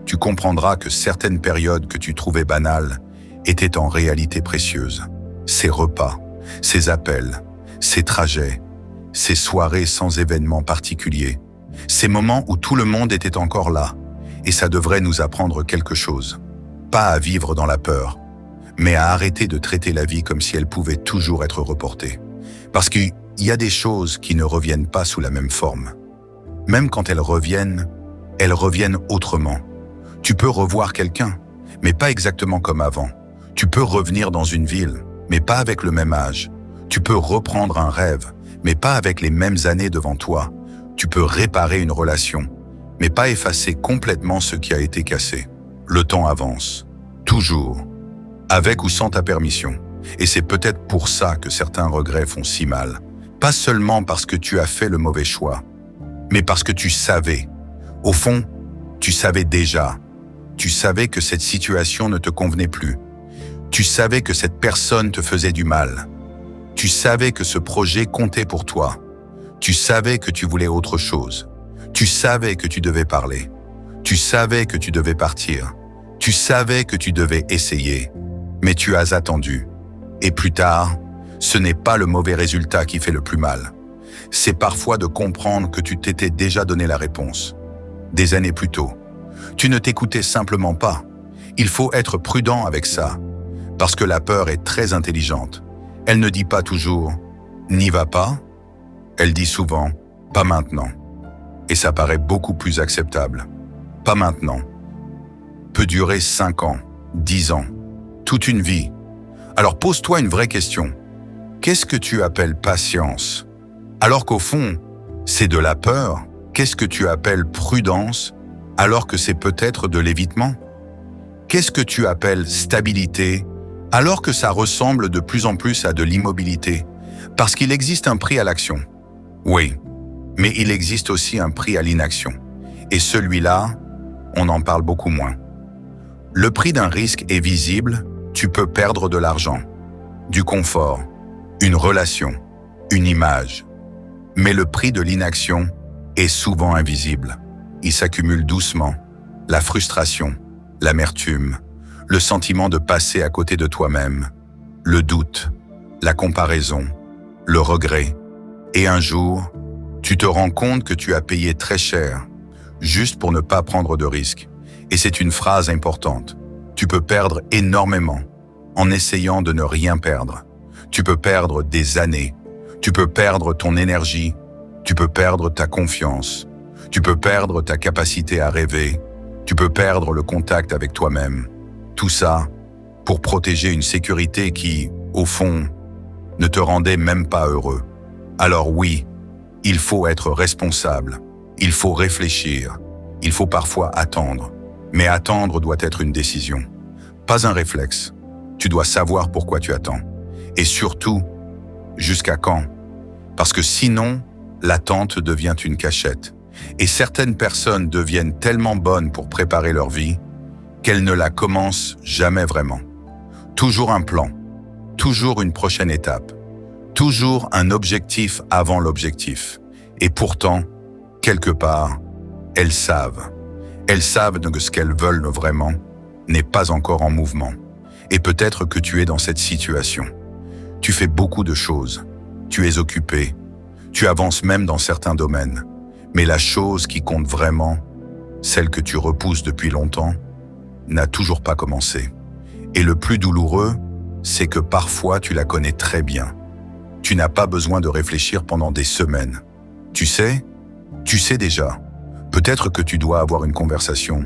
tu comprendras que certaines périodes que tu trouvais banales étaient en réalité précieuses. Ces repas, ces appels, ces trajets, ces soirées sans événements particuliers, ces moments où tout le monde était encore là, et ça devrait nous apprendre quelque chose. Pas à vivre dans la peur, mais à arrêter de traiter la vie comme si elle pouvait toujours être reportée. Parce qu'il y a des choses qui ne reviennent pas sous la même forme. Même quand elles reviennent autrement. Tu peux revoir quelqu'un, mais pas exactement comme avant. Tu peux revenir dans une ville, mais pas avec le même âge. Tu peux reprendre un rêve, mais pas avec les mêmes années devant toi. Tu peux réparer une relation, mais pas effacer complètement ce qui a été cassé. Le temps avance, toujours, avec ou sans ta permission. Et c'est peut-être pour ça que certains regrets font si mal. Pas seulement parce que tu as fait le mauvais choix, mais parce que tu savais. Au fond, tu savais déjà. Tu savais que cette situation ne te convenait plus. Tu savais que cette personne te faisait du mal. Tu savais que ce projet comptait pour toi. Tu savais que tu voulais autre chose. Tu savais que tu devais parler. Tu savais que tu devais partir. Tu savais que tu devais essayer. Mais tu as attendu. Et plus tard, ce n'est pas le mauvais résultat qui fait le plus mal. C'est parfois de comprendre que tu t'étais déjà donné la réponse. Des années plus tôt. Tu ne t'écoutais simplement pas. Il faut être prudent avec ça. Parce que la peur est très intelligente. Elle ne dit pas toujours « n'y va pas ». Elle dit souvent « pas maintenant ». Et ça paraît beaucoup plus acceptable. Pas maintenant. peut durer 5 ans, 10 ans, toute une vie. Alors pose-toi une vraie question. Qu'est-ce que tu appelles patience? Alors qu'au fond, c'est de la peur. Qu'est-ce que tu appelles prudence alors que c'est peut-être de l'évitement? Qu'est-ce que tu appelles stabilité alors que ça ressemble de plus en plus à de l'immobilité? Parce qu'il existe un prix à l'action. Oui, mais il existe aussi un prix à l'inaction. Et celui-là, on en parle beaucoup moins. Le prix d'un risque est visible, tu peux perdre de l'argent, du confort, une relation, une image. Mais le prix de l'inaction est souvent invisible. Il s'accumule doucement. La frustration, l'amertume, le sentiment de passer à côté de toi-même, le doute, la comparaison, le regret. Et un jour, tu te rends compte que tu as payé très cher, juste pour ne pas prendre de risques. Et c'est une phrase importante. Tu peux perdre énormément en essayant de ne rien perdre. Tu peux perdre des années. Tu peux perdre ton énergie. Tu peux perdre ta confiance. Tu peux perdre ta capacité à rêver. Tu peux perdre le contact avec toi-même. Tout ça pour protéger une sécurité qui, au fond, ne te rendait même pas heureux. Alors oui, il faut être responsable. Il faut réfléchir. Il faut parfois attendre. Mais attendre doit être une décision, pas un réflexe. Tu dois savoir pourquoi tu attends. Et surtout, jusqu'à quand? Parce que sinon, l'attente devient une cachette. Et certaines personnes deviennent tellement bonnes pour préparer leur vie qu'elles ne la commencent jamais vraiment. Toujours un plan, toujours une prochaine étape, toujours un objectif avant l'objectif. Et pourtant, quelque part, elles savent. Elles savent que ce qu'elles veulent vraiment n'est pas encore en mouvement. Et peut-être que tu es dans cette situation. Tu fais beaucoup de choses. Tu es occupé. Tu avances même dans certains domaines. Mais la chose qui compte vraiment, celle que tu repousses depuis longtemps, n'a toujours pas commencé. Et le plus douloureux, c'est que parfois tu la connais très bien. Tu n'as pas besoin de réfléchir pendant des semaines. Tu sais déjà. Peut-être que tu dois avoir une conversation.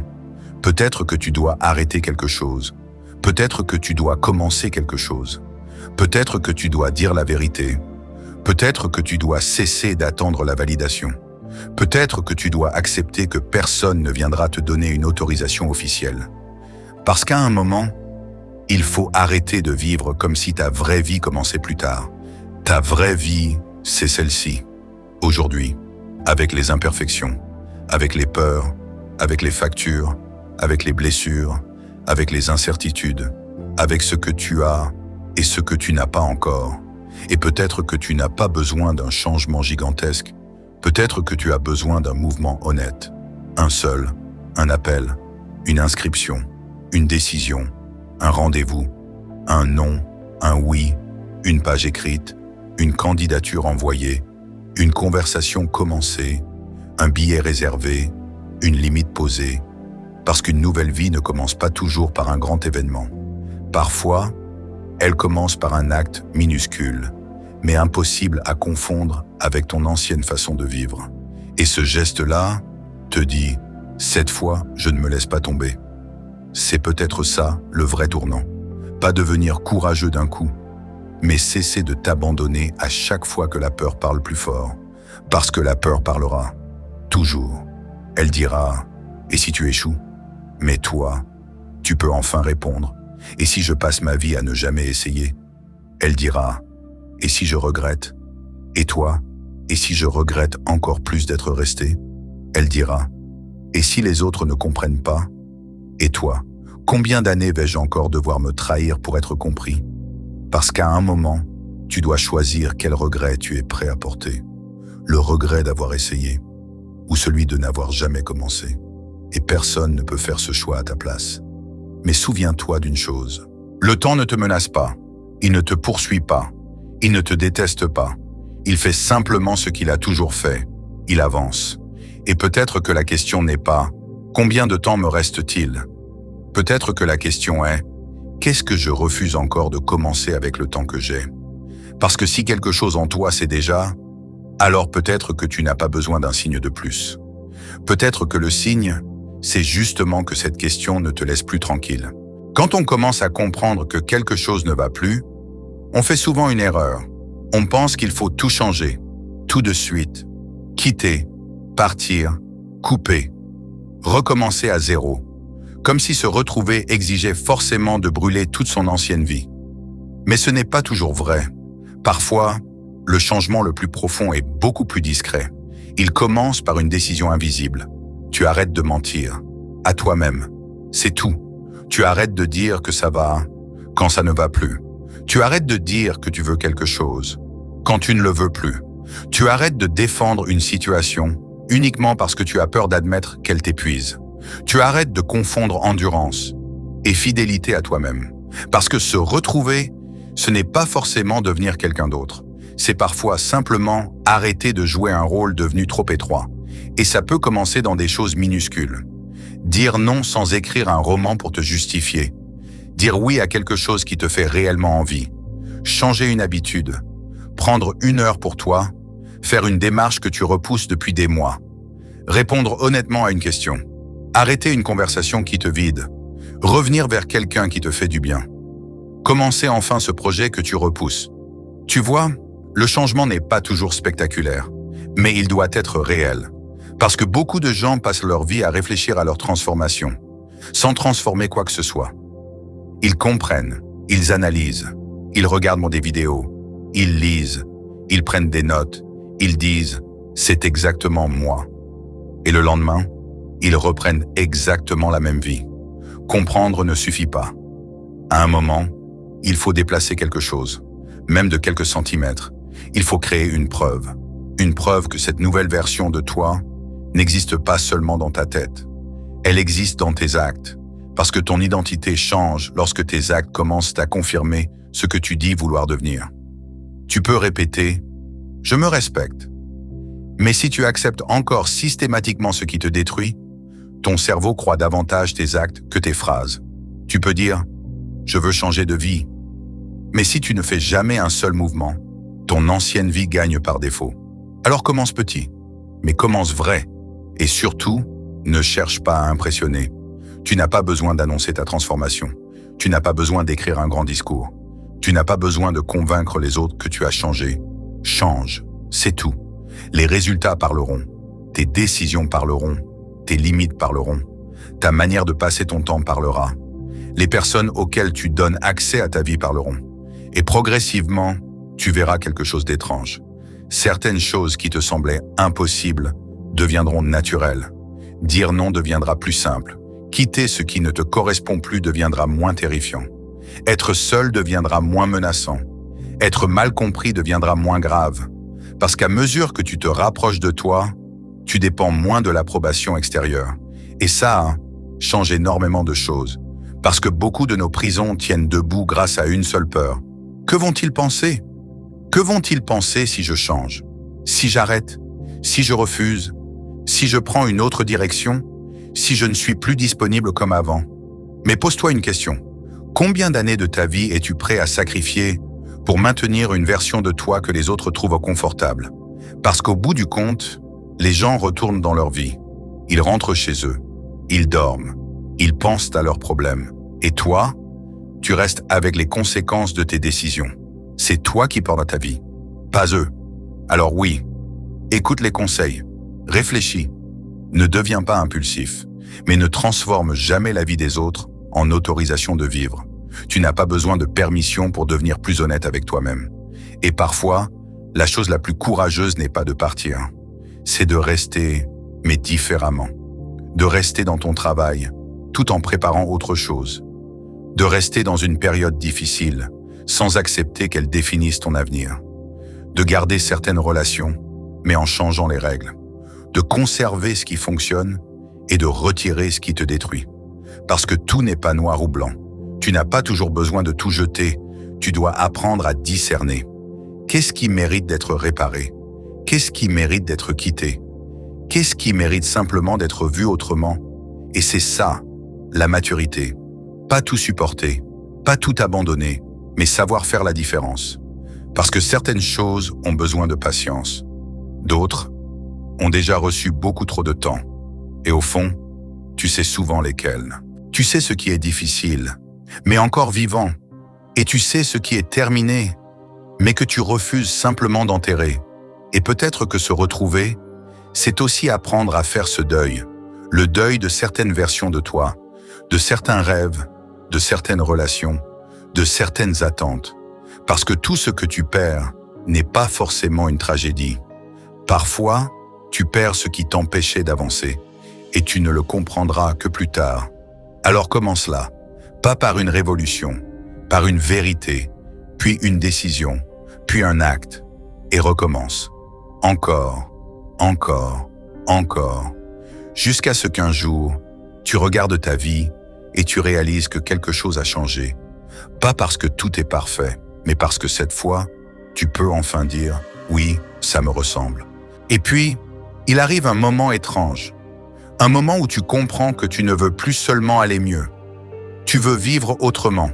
Peut-être que tu dois arrêter quelque chose. Peut-être que tu dois commencer quelque chose. Peut-être que tu dois dire la vérité. Peut-être que tu dois cesser d'attendre la validation. Peut-être que tu dois accepter que personne ne viendra te donner une autorisation officielle. Parce qu'à un moment, il faut arrêter de vivre comme si ta vraie vie commençait plus tard. Ta vraie vie, c'est celle-ci. Aujourd'hui, avec les imperfections, avec les peurs, avec les factures, avec les blessures, avec les incertitudes, avec ce que tu as et ce que tu n'as pas encore. Et peut-être que tu n'as pas besoin d'un changement gigantesque. Peut-être que tu as besoin d'un mouvement honnête. Un seul, un appel, une inscription, une décision, un rendez-vous, un non, un oui, une page écrite, une candidature envoyée, une conversation commencée, un billet réservé, une limite posée, parce qu'une nouvelle vie ne commence pas toujours par un grand événement. Parfois, elle commence par un acte minuscule, mais impossible à confondre avec ton ancienne façon de vivre. Et ce geste-là te dit « Cette fois, je ne me laisse pas tomber ». C'est peut-être ça, le vrai tournant. Pas devenir courageux d'un coup, mais cesser de t'abandonner à chaque fois que la peur parle plus fort. Parce que la peur parlera. Toujours. Elle dira « Et si tu échoues ?» Mais toi, tu peux enfin répondre « Et si je passe ma vie à ne jamais essayer ?» Elle dira « Et si je regrette ?» Et toi, et si je regrette encore plus d'être resté? Elle dira « Et si les autres ne comprennent pas ?» Et toi, combien d'années vais-je encore devoir me trahir pour être compris? Parce qu'à un moment, tu dois choisir quel regret tu es prêt à porter. Le regret d'avoir essayé, ou celui de n'avoir jamais commencé. Et personne ne peut faire ce choix à ta place. Mais souviens-toi d'une chose. Le temps ne te menace pas. Il ne te poursuit pas. Il ne te déteste pas. Il fait simplement ce qu'il a toujours fait. Il avance. Et peut-être que la question n'est pas « Combien de temps me reste-t-il » Peut-être que la question est « Qu'est-ce que je refuse encore de commencer avec le temps que j'ai ?» Parce que si quelque chose en toi c'est déjà, alors peut-être que tu n'as pas besoin d'un signe de plus. Peut-être que le signe, c'est justement que cette question ne te laisse plus tranquille. Quand on commence à comprendre que quelque chose ne va plus, on fait souvent une erreur. On pense qu'il faut tout changer, tout de suite, quitter, partir, couper, recommencer à zéro, comme si se retrouver exigeait forcément de brûler toute son ancienne vie. Mais ce n'est pas toujours vrai. Parfois, le changement le plus profond est beaucoup plus discret. Il commence par une décision invisible. Tu arrêtes de mentir. À toi-même. C'est tout. Tu arrêtes de dire que ça va quand ça ne va plus. Tu arrêtes de dire que tu veux quelque chose quand tu ne le veux plus. Tu arrêtes de défendre une situation uniquement parce que tu as peur d'admettre qu'elle t'épuise. Tu arrêtes de confondre endurance et fidélité à toi-même. Parce que se retrouver, ce n'est pas forcément devenir quelqu'un d'autre. C'est parfois simplement arrêter de jouer un rôle devenu trop étroit. Et ça peut commencer dans des choses minuscules. Dire non sans écrire un roman pour te justifier. Dire oui à quelque chose qui te fait réellement envie. Changer une habitude. Prendre 1 heure pour toi. Faire une démarche que tu repousses depuis des mois. Répondre honnêtement à une question. Arrêter une conversation qui te vide. Revenir vers quelqu'un qui te fait du bien. Commencer enfin ce projet que tu repousses. Tu vois, le changement n'est pas toujours spectaculaire, mais il doit être réel. Parce que beaucoup de gens passent leur vie à réfléchir à leur transformation, sans transformer quoi que ce soit. Ils comprennent, ils analysent, ils regardent des vidéos, ils lisent, ils prennent des notes, ils disent « c'est exactement moi ». Et le lendemain, ils reprennent exactement la même vie. Comprendre ne suffit pas. À un moment, il faut déplacer quelque chose, même de quelques centimètres. Il faut créer une preuve que cette nouvelle version de toi n'existe pas seulement dans ta tête. Elle existe dans tes actes, parce que ton identité change lorsque tes actes commencent à confirmer ce que tu dis vouloir devenir. Tu peux répéter « je me respecte ». Mais si tu acceptes encore systématiquement ce qui te détruit, ton cerveau croit davantage tes actes que tes phrases. Tu peux dire « je veux changer de vie ». Mais si tu ne fais jamais un seul mouvement, ton ancienne vie gagne par défaut. Alors commence petit, mais commence vrai. Et surtout, ne cherche pas à impressionner. Tu n'as pas besoin d'annoncer ta transformation. Tu n'as pas besoin d'écrire un grand discours. Tu n'as pas besoin de convaincre les autres que tu as changé. Change, c'est tout. Les résultats parleront. Tes décisions parleront. Tes limites parleront. Ta manière de passer ton temps parlera. Les personnes auxquelles tu donnes accès à ta vie parleront. Et progressivement, tu verras quelque chose d'étrange. Certaines choses qui te semblaient impossibles deviendront naturelles. Dire non deviendra plus simple. Quitter ce qui ne te correspond plus deviendra moins terrifiant. Être seul deviendra moins menaçant. Être mal compris deviendra moins grave. Parce qu'à mesure que tu te rapproches de toi, tu dépends moins de l'approbation extérieure. Et ça change énormément de choses. Parce que beaucoup de nos prisons tiennent debout grâce à une seule peur. Que vont-ils penser ? Que vont-ils penser si je change ? Si j'arrête ? Si je refuse ? Si je prends une autre direction ? Si je ne suis plus disponible comme avant ? Mais pose-toi une question. Combien d'années de ta vie es-tu prêt à sacrifier pour maintenir une version de toi que les autres trouvent confortable ? Parce qu'au bout du compte, les gens retournent dans leur vie. Ils rentrent chez eux. Ils dorment. Ils pensent à leurs problèmes. Et toi, tu restes avec les conséquences de tes décisions. C'est toi qui portes ta vie, pas eux. Alors oui, écoute les conseils, réfléchis. Ne deviens pas impulsif, mais ne transforme jamais la vie des autres en autorisation de vivre. Tu n'as pas besoin de permission pour devenir plus honnête avec toi-même. Et parfois, la chose la plus courageuse n'est pas de partir. C'est de rester, mais différemment. De rester dans ton travail, tout en préparant autre chose. De rester dans une période difficile, sans accepter qu'elle définisse ton avenir. De garder certaines relations, mais en changeant les règles. De conserver ce qui fonctionne et de retirer ce qui te détruit. Parce que tout n'est pas noir ou blanc. Tu n'as pas toujours besoin de tout jeter. Tu dois apprendre à discerner. Qu'est-ce qui mérite d'être réparé ? Qu'est-ce qui mérite d'être quitté ? Qu'est-ce qui mérite simplement d'être vu autrement ? Et c'est ça, la maturité. Pas tout supporter, pas tout abandonner, mais savoir faire la différence. Parce que certaines choses ont besoin de patience. D'autres ont déjà reçu beaucoup trop de temps. Et au fond, tu sais souvent lesquelles. Tu sais ce qui est difficile, mais encore vivant. Et tu sais ce qui est terminé, mais que tu refuses simplement d'enterrer. Et peut-être que se retrouver, c'est aussi apprendre à faire ce deuil. Le deuil de certaines versions de toi, de certains rêves, de certaines relations, de certaines attentes. Parce que tout ce que tu perds n'est pas forcément une tragédie. Parfois, tu perds ce qui t'empêchait d'avancer, et tu ne le comprendras que plus tard. Alors commence là, pas par une révolution, par une vérité, puis une décision, puis un acte, et recommence. Encore, encore, encore, jusqu'à ce qu'un jour, tu regardes ta vie et tu réalises que quelque chose a changé. Pas parce que tout est parfait, mais parce que cette fois, tu peux enfin dire « oui, ça me ressemble ». Et puis, il arrive un moment étrange. Un moment où tu comprends que tu ne veux plus seulement aller mieux. Tu veux vivre autrement.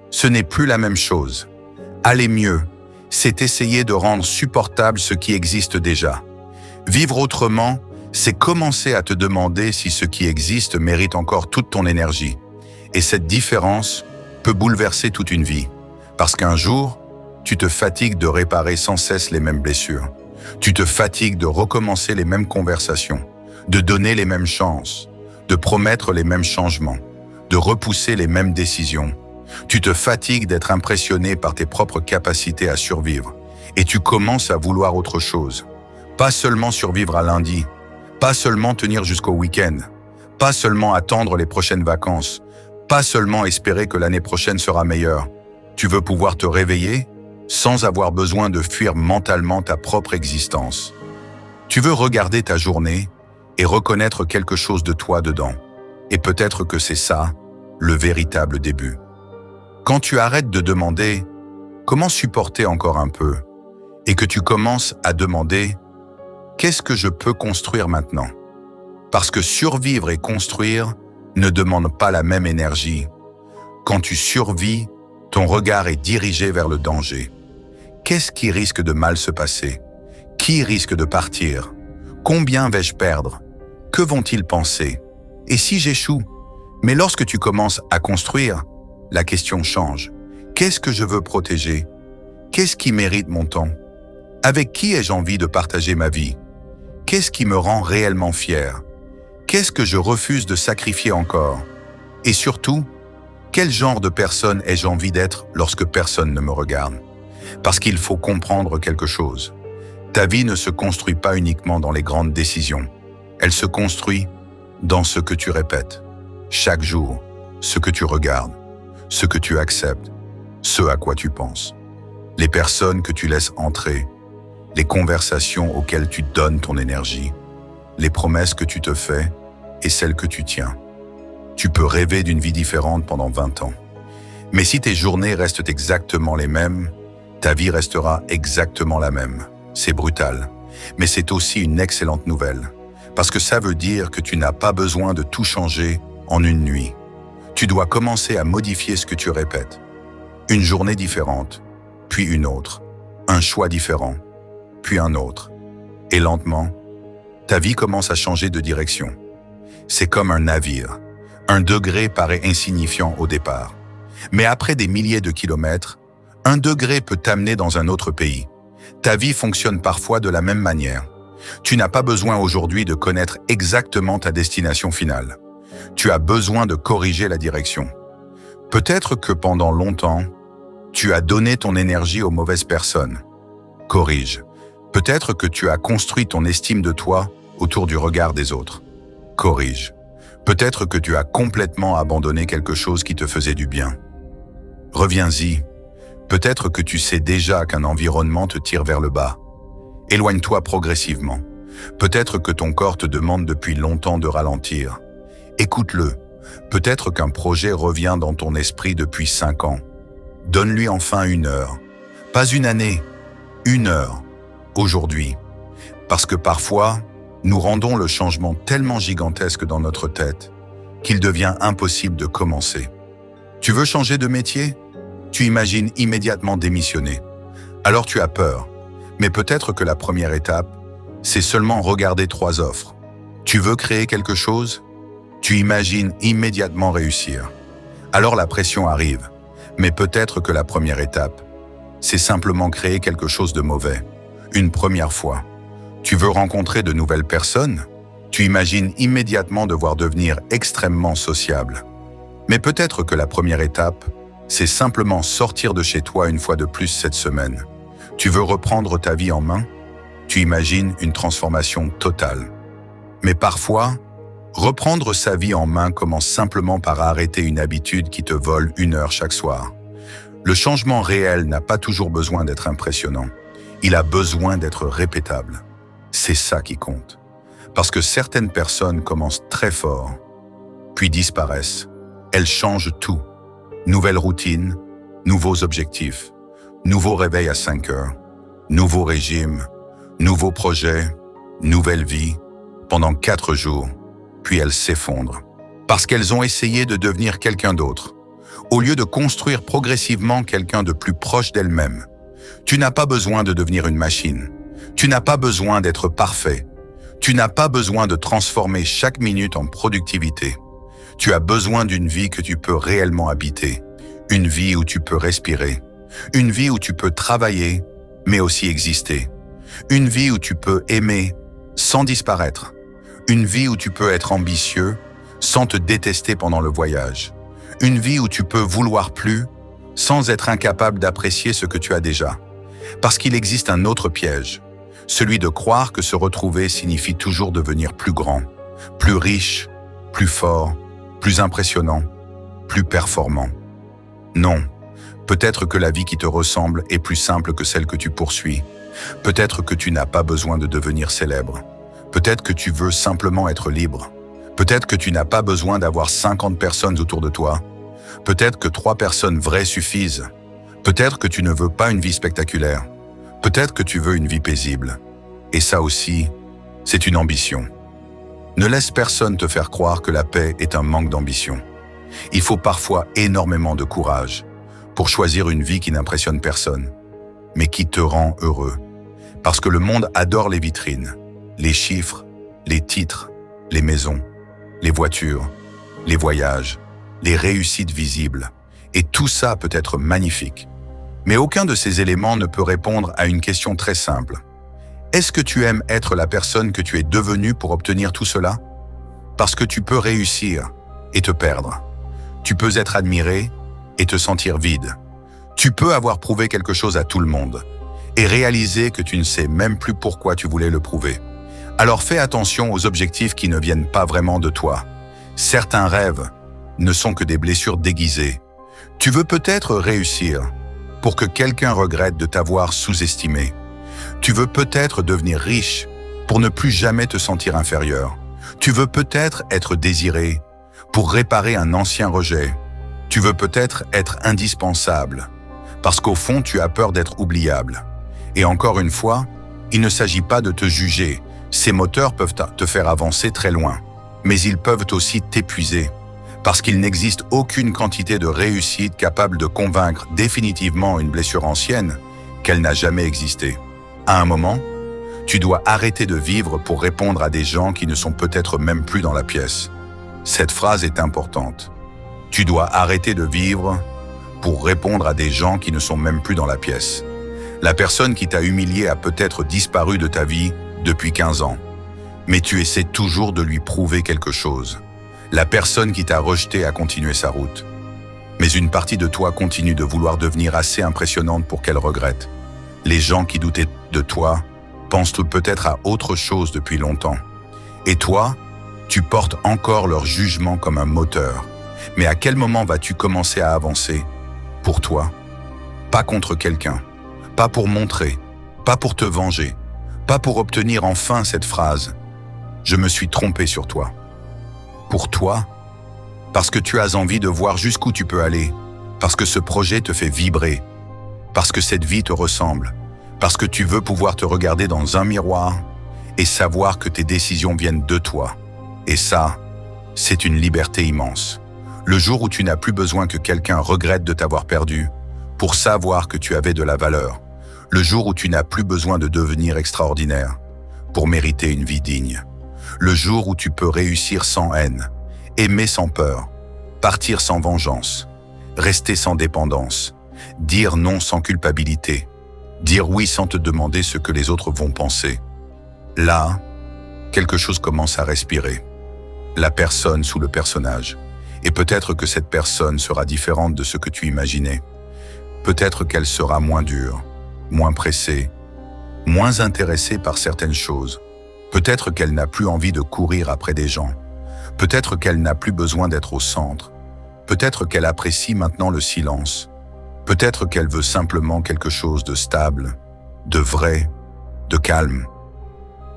Ce n'est plus la même chose. Aller mieux, c'est essayer de rendre supportable ce qui existe déjà. Vivre autrement, c'est commencer à te demander si ce qui existe mérite encore toute ton énergie. Et cette différence peut bouleverser toute une vie. Parce qu'un jour, tu te fatigues de réparer sans cesse les mêmes blessures. Tu te fatigues de recommencer les mêmes conversations, de donner les mêmes chances, de promettre les mêmes changements, de repousser les mêmes décisions. Tu te fatigues d'être impressionné par tes propres capacités à survivre. Et tu commences à vouloir autre chose. Pas seulement survivre à lundi, pas seulement tenir jusqu'au week-end, pas seulement attendre les prochaines vacances, pas seulement espérer que l'année prochaine sera meilleure. Tu veux pouvoir te réveiller sans avoir besoin de fuir mentalement ta propre existence. Tu veux regarder ta journée et reconnaître quelque chose de toi dedans. Et peut-être que c'est ça, le véritable début. Quand tu arrêtes de demander « comment supporter encore un peu ?» et que tu commences à demander « qu'est-ce que je peux construire maintenant ?» Parce que survivre et construire ne demandent pas la même énergie. Quand tu survis, ton regard est dirigé vers le danger. Qu'est-ce qui risque de mal se passer? Qui risque de partir? Combien vais-je perdre? Que vont-ils penser? Et si j'échoue? Mais lorsque tu commences à construire, la question change. Qu'est-ce que je veux protéger? Qu'est-ce qui mérite mon temps? Avec qui ai-je envie de partager ma vie? Qu'est-ce qui me rend réellement fier? Qu'est-ce que je refuse de sacrifier encore? Et surtout, quel genre de personne ai-je envie d'être lorsque personne ne me regarde? Parce qu'il faut comprendre quelque chose. Ta vie ne se construit pas uniquement dans les grandes décisions. Elle se construit dans ce que tu répètes. Chaque jour, ce que tu regardes, ce que tu acceptes, ce à quoi tu penses. Les personnes que tu laisses entrer, les conversations auxquelles tu donnes ton énergie, les promesses que tu te fais et celles que tu tiens. Tu peux rêver d'une vie différente pendant 20 ans. Mais si tes journées restent exactement les mêmes, ta vie restera exactement la même. C'est brutal, mais c'est aussi une excellente nouvelle. Parce que ça veut dire que tu n'as pas besoin de tout changer en une nuit. Tu dois commencer à modifier ce que tu répètes. Une journée différente, puis une autre. Un choix différent, puis un autre. Et lentement, ta vie commence à changer de direction. C'est comme un navire. Un degré paraît insignifiant au départ. Mais après des milliers de kilomètres, un degré peut t'amener dans un autre pays. Ta vie fonctionne parfois de la même manière. Tu n'as pas besoin aujourd'hui de connaître exactement ta destination finale. Tu as besoin de corriger la direction. Peut-être que pendant longtemps, tu as donné ton énergie aux mauvaises personnes. Corrige. Peut-être que tu as construit ton estime de toi autour du regard des autres. Corrige. Peut-être que tu as complètement abandonné quelque chose qui te faisait du bien. Reviens-y. Peut-être que tu sais déjà qu'un environnement te tire vers le bas. Éloigne-toi progressivement. Peut-être que ton corps te demande depuis longtemps de ralentir. Écoute-le. Peut-être qu'un projet revient dans ton esprit depuis 5 ans. Donne-lui enfin 1 heure. Pas une année, 1 heure. Aujourd'hui. Parce que parfois, nous rendons le changement tellement gigantesque dans notre tête qu'il devient impossible de commencer. Tu veux changer de métier? Tu imagines immédiatement démissionner. Alors tu as peur. Mais peut-être que la première étape, c'est seulement regarder 3 offres. Tu veux créer quelque chose? Tu imagines immédiatement réussir. Alors la pression arrive. Mais peut-être que la première étape, c'est simplement créer quelque chose de mauvais. Une première fois. Tu veux rencontrer de nouvelles personnes? Tu imagines immédiatement devoir devenir extrêmement sociable. Mais peut-être que la première étape, c'est simplement sortir de chez toi une fois de plus cette semaine. Tu veux reprendre ta vie en main? Tu imagines une transformation totale. Mais parfois, reprendre sa vie en main commence simplement par arrêter une habitude qui te vole 1 heure chaque soir. Le changement réel n'a pas toujours besoin d'être impressionnant. Il a besoin d'être répétable. C'est ça qui compte. Parce que certaines personnes commencent très fort, puis disparaissent. Elles changent tout. Nouvelle routine, nouveaux objectifs, nouveau réveil à 5 heures, nouveau régime, nouveau projet, nouvelle vie, pendant 4 jours, puis elles s'effondrent. Parce qu'elles ont essayé de devenir quelqu'un d'autre, au lieu de construire progressivement quelqu'un de plus proche d'elles-mêmes. Tu n'as pas besoin de devenir une machine. Tu n'as pas besoin d'être parfait. Tu n'as pas besoin de transformer chaque minute en productivité. Tu as besoin d'une vie que tu peux réellement habiter. Une vie où tu peux respirer. Une vie où tu peux travailler, mais aussi exister. Une vie où tu peux aimer sans disparaître. Une vie où tu peux être ambitieux sans te détester pendant le voyage. Une vie où tu peux vouloir plus sans être incapable d'apprécier ce que tu as déjà. Parce qu'il existe un autre piège, celui de croire que se retrouver signifie toujours devenir plus grand, plus riche, plus fort, plus impressionnant, plus performant. Non, peut-être que la vie qui te ressemble est plus simple que celle que tu poursuis. Peut-être que tu n'as pas besoin de devenir célèbre. Peut-être que tu veux simplement être libre. Peut-être que tu n'as pas besoin d'avoir 50 personnes autour de toi. Peut-être que 3 personnes vraies suffisent. Peut-être que tu ne veux pas une vie spectaculaire. Peut-être que tu veux une vie paisible. Et ça aussi, c'est une ambition. Ne laisse personne te faire croire que la paix est un manque d'ambition. Il faut parfois énormément de courage pour choisir une vie qui n'impressionne personne, mais qui te rend heureux. Parce que le monde adore les vitrines, les chiffres, les titres, les maisons, les voitures, les voyages, les réussites visibles. Et tout ça peut être magnifique. Mais aucun de ces éléments ne peut répondre à une question très simple. Est-ce que tu aimes être la personne que tu es devenue pour obtenir tout cela? Parce que tu peux réussir et te perdre. Tu peux être admiré et te sentir vide. Tu peux avoir prouvé quelque chose à tout le monde et réaliser que tu ne sais même plus pourquoi tu voulais le prouver. Alors fais attention aux objectifs qui ne viennent pas vraiment de toi. Certains rêves ne sont que des blessures déguisées. Tu veux peut-être réussir pour que quelqu'un regrette de t'avoir sous-estimé. Tu veux peut-être devenir riche pour ne plus jamais te sentir inférieur. Tu veux peut-être être désiré pour réparer un ancien rejet. Tu veux peut-être être indispensable parce qu'au fond, tu as peur d'être oubliable. Et encore une fois, il ne s'agit pas de te juger. Ces moteurs peuvent te faire avancer très loin, mais ils peuvent aussi t'épuiser. Parce qu'il n'existe aucune quantité de réussite capable de convaincre définitivement une blessure ancienne qu'elle n'a jamais existé. À un moment, tu dois arrêter de vivre pour répondre à des gens qui ne sont peut-être même plus dans la pièce. Cette phrase est importante. Tu dois arrêter de vivre pour répondre à des gens qui ne sont même plus dans la pièce. La personne qui t'a humilié a peut-être disparu de ta vie depuis 15 ans, mais tu essaies toujours de lui prouver quelque chose. La personne qui t'a rejeté a continué sa route. Mais une partie de toi continue de vouloir devenir assez impressionnante pour qu'elle regrette. Les gens qui doutaient de toi pensent peut-être à autre chose depuis longtemps. Et toi, tu portes encore leur jugement comme un moteur. Mais à quel moment vas-tu commencer à avancer? Pour toi. Pas contre quelqu'un. Pas pour montrer. Pas pour te venger. Pas pour obtenir enfin cette phrase « Je me suis trompé sur toi ». Pour toi, parce que tu as envie de voir jusqu'où tu peux aller, parce que ce projet te fait vibrer, parce que cette vie te ressemble, parce que tu veux pouvoir te regarder dans un miroir et savoir que tes décisions viennent de toi. Et ça, c'est une liberté immense. Le jour où tu n'as plus besoin que quelqu'un regrette de t'avoir perdu, pour savoir que tu avais de la valeur. Le jour où tu n'as plus besoin de devenir extraordinaire, pour mériter une vie digne. Le jour où tu peux réussir sans haine Aimer sans peur, partir sans vengeance, rester sans dépendance, dire non sans culpabilité, dire oui sans te demander ce que les autres vont penser. Là, quelque chose commence à respirer. La personne sous le personnage. Et peut-être que cette personne sera différente de ce que tu imaginais. Peut-être qu'elle sera moins dure, moins pressée, moins intéressée par certaines choses. Peut-être qu'elle n'a plus envie de courir après des gens. Peut-être qu'elle n'a plus besoin d'être au centre. Peut-être qu'elle apprécie maintenant le silence. Peut-être qu'elle veut simplement quelque chose de stable, de vrai, de calme.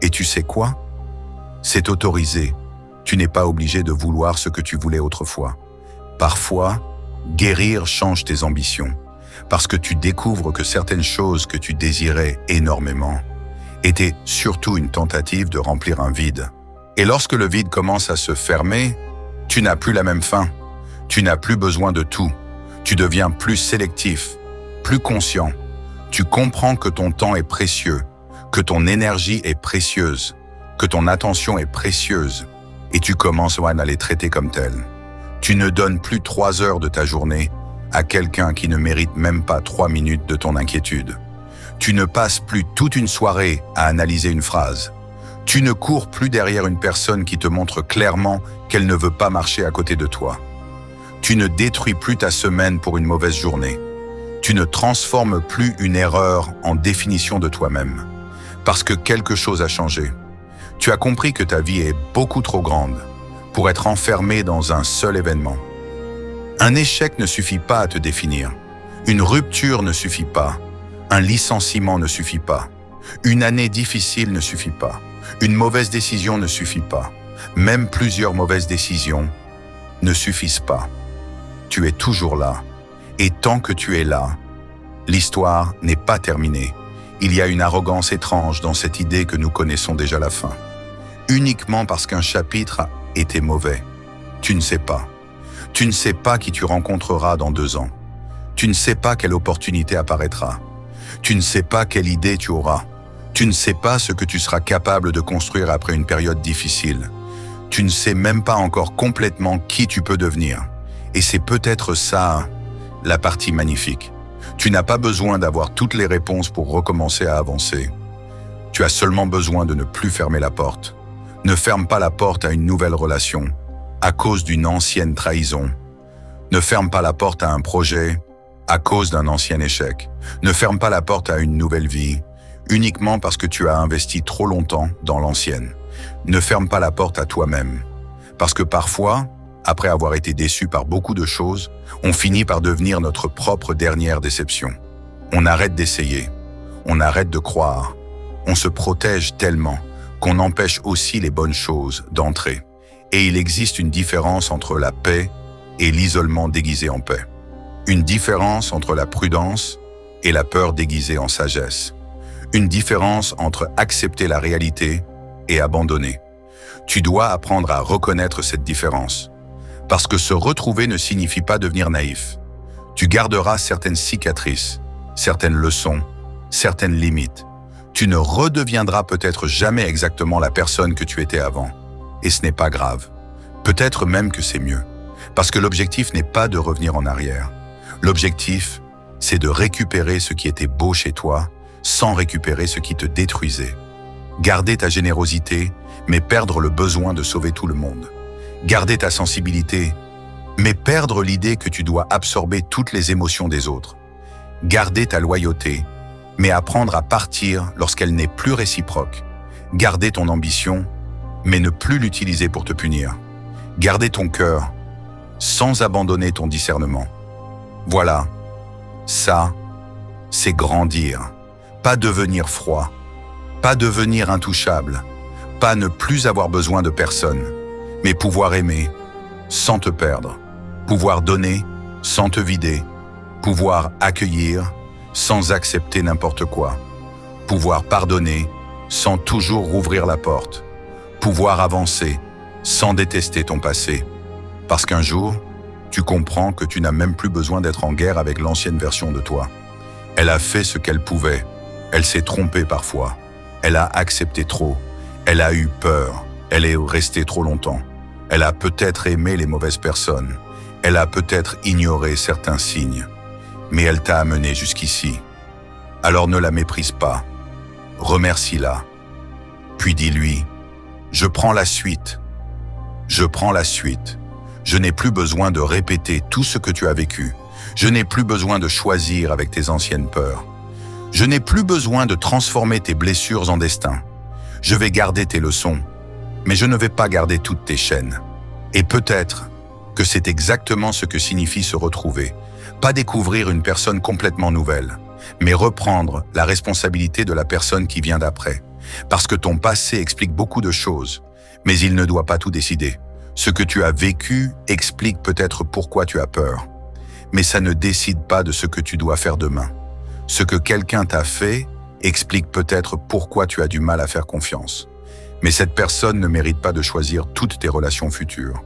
Et tu sais quoi? C'est autorisé. Tu n'es pas obligé de vouloir ce que tu voulais autrefois. Parfois, guérir change tes ambitions, parce que tu découvres que certaines choses que tu désirais énormément étaient surtout une tentative de remplir un vide. Et lorsque le vide commence à se fermer, tu n'as plus la même faim. Tu n'as plus besoin de tout. Tu deviens plus sélectif, plus conscient. Tu comprends que ton temps est précieux, que ton énergie est précieuse, que ton attention est précieuse, et tu commences à les traiter comme telles. Tu ne donnes plus 3 heures de ta journée à quelqu'un qui ne mérite même pas 3 minutes de ton inquiétude. Tu ne passes plus toute une soirée à analyser une phrase. Tu ne cours plus derrière une personne qui te montre clairement qu'elle ne veut pas marcher à côté de toi. Tu ne détruis plus ta semaine pour une mauvaise journée. Tu ne transformes plus une erreur en définition de toi-même. Parce que quelque chose a changé. Tu as compris que ta vie est beaucoup trop grande pour être enfermée dans un seul événement. Un échec ne suffit pas à te définir. Une rupture ne suffit pas. Un licenciement ne suffit pas. Une année difficile ne suffit pas. Une mauvaise décision ne suffit pas. Même plusieurs mauvaises décisions ne suffisent pas. Tu es toujours là. Et tant que tu es là, l'histoire n'est pas terminée. Il y a une arrogance étrange dans cette idée que nous connaissons déjà la fin. Uniquement parce qu'un chapitre a été mauvais. Tu ne sais pas. Tu ne sais pas qui tu rencontreras dans 2 ans. Tu ne sais pas quelle opportunité apparaîtra. Tu ne sais pas quelle idée tu auras. Tu ne sais pas ce que tu seras capable de construire après une période difficile. Tu ne sais même pas encore complètement qui tu peux devenir. Et c'est peut-être ça, la partie magnifique. Tu n'as pas besoin d'avoir toutes les réponses pour recommencer à avancer. Tu as seulement besoin de ne plus fermer la porte. Ne ferme pas la porte à une nouvelle relation, à cause d'une ancienne trahison. Ne ferme pas la porte à un projet, à cause d'un ancien échec. Ne ferme pas la porte à une nouvelle vie, uniquement parce que tu as investi trop longtemps dans l'ancienne. Ne ferme pas la porte à toi-même. Parce que parfois, après avoir été déçu par beaucoup de choses, on finit par devenir notre propre dernière déception. On arrête d'essayer, on arrête de croire, on se protège tellement qu'on empêche aussi les bonnes choses d'entrer. Et il existe une différence entre la paix et l'isolement déguisé en paix. Une différence entre la prudence et la peur déguisée en sagesse. Une différence entre accepter la réalité et abandonner. Tu dois apprendre à reconnaître cette différence. Parce que se retrouver ne signifie pas devenir naïf. Tu garderas certaines cicatrices, certaines leçons, certaines limites. Tu ne redeviendras peut-être jamais exactement la personne que tu étais avant. Et ce n'est pas grave. Peut-être même que c'est mieux. Parce que l'objectif n'est pas de revenir en arrière. L'objectif, c'est de récupérer ce qui était beau chez toi, sans récupérer ce qui te détruisait. Garder ta générosité, mais perdre le besoin de sauver tout le monde. Garder ta sensibilité, mais perdre l'idée que tu dois absorber toutes les émotions des autres. Garder ta loyauté, mais apprendre à partir lorsqu'elle n'est plus réciproque. Garder ton ambition, mais ne plus l'utiliser pour te punir. Garder ton cœur, sans abandonner ton discernement. Voilà, ça, c'est grandir. Pas devenir froid, pas devenir intouchable, pas ne plus avoir besoin de personne, mais pouvoir aimer sans te perdre, pouvoir donner sans te vider, pouvoir accueillir sans accepter n'importe quoi, pouvoir pardonner sans toujours rouvrir la porte, pouvoir avancer sans détester ton passé, parce qu'un jour, tu comprends que tu n'as même plus besoin d'être en guerre avec l'ancienne version de toi. Elle a fait ce qu'elle pouvait, elle s'est trompée parfois, elle a accepté trop, elle a eu peur, elle est restée trop longtemps. Elle a peut-être aimé les mauvaises personnes. Elle a peut-être ignoré certains signes. Mais elle t'a amené jusqu'ici. Alors ne la méprise pas. Remercie-la. Puis dis-lui, je prends la suite. Je prends la suite. Je n'ai plus besoin de répéter tout ce que tu as vécu. Je n'ai plus besoin de choisir avec tes anciennes peurs. Je n'ai plus besoin de transformer tes blessures en destin. Je vais garder tes leçons, mais je ne vais pas garder toutes tes chaînes. Et peut-être que c'est exactement ce que signifie se retrouver. Pas découvrir une personne complètement nouvelle, mais reprendre la responsabilité de la personne qui vient d'après. Parce que ton passé explique beaucoup de choses, mais il ne doit pas tout décider. Ce que tu as vécu explique peut-être pourquoi tu as peur. Mais ça ne décide pas de ce que tu dois faire demain. Ce que quelqu'un t'a fait explique peut-être pourquoi tu as du mal à faire confiance. Mais cette personne ne mérite pas de choisir toutes tes relations futures.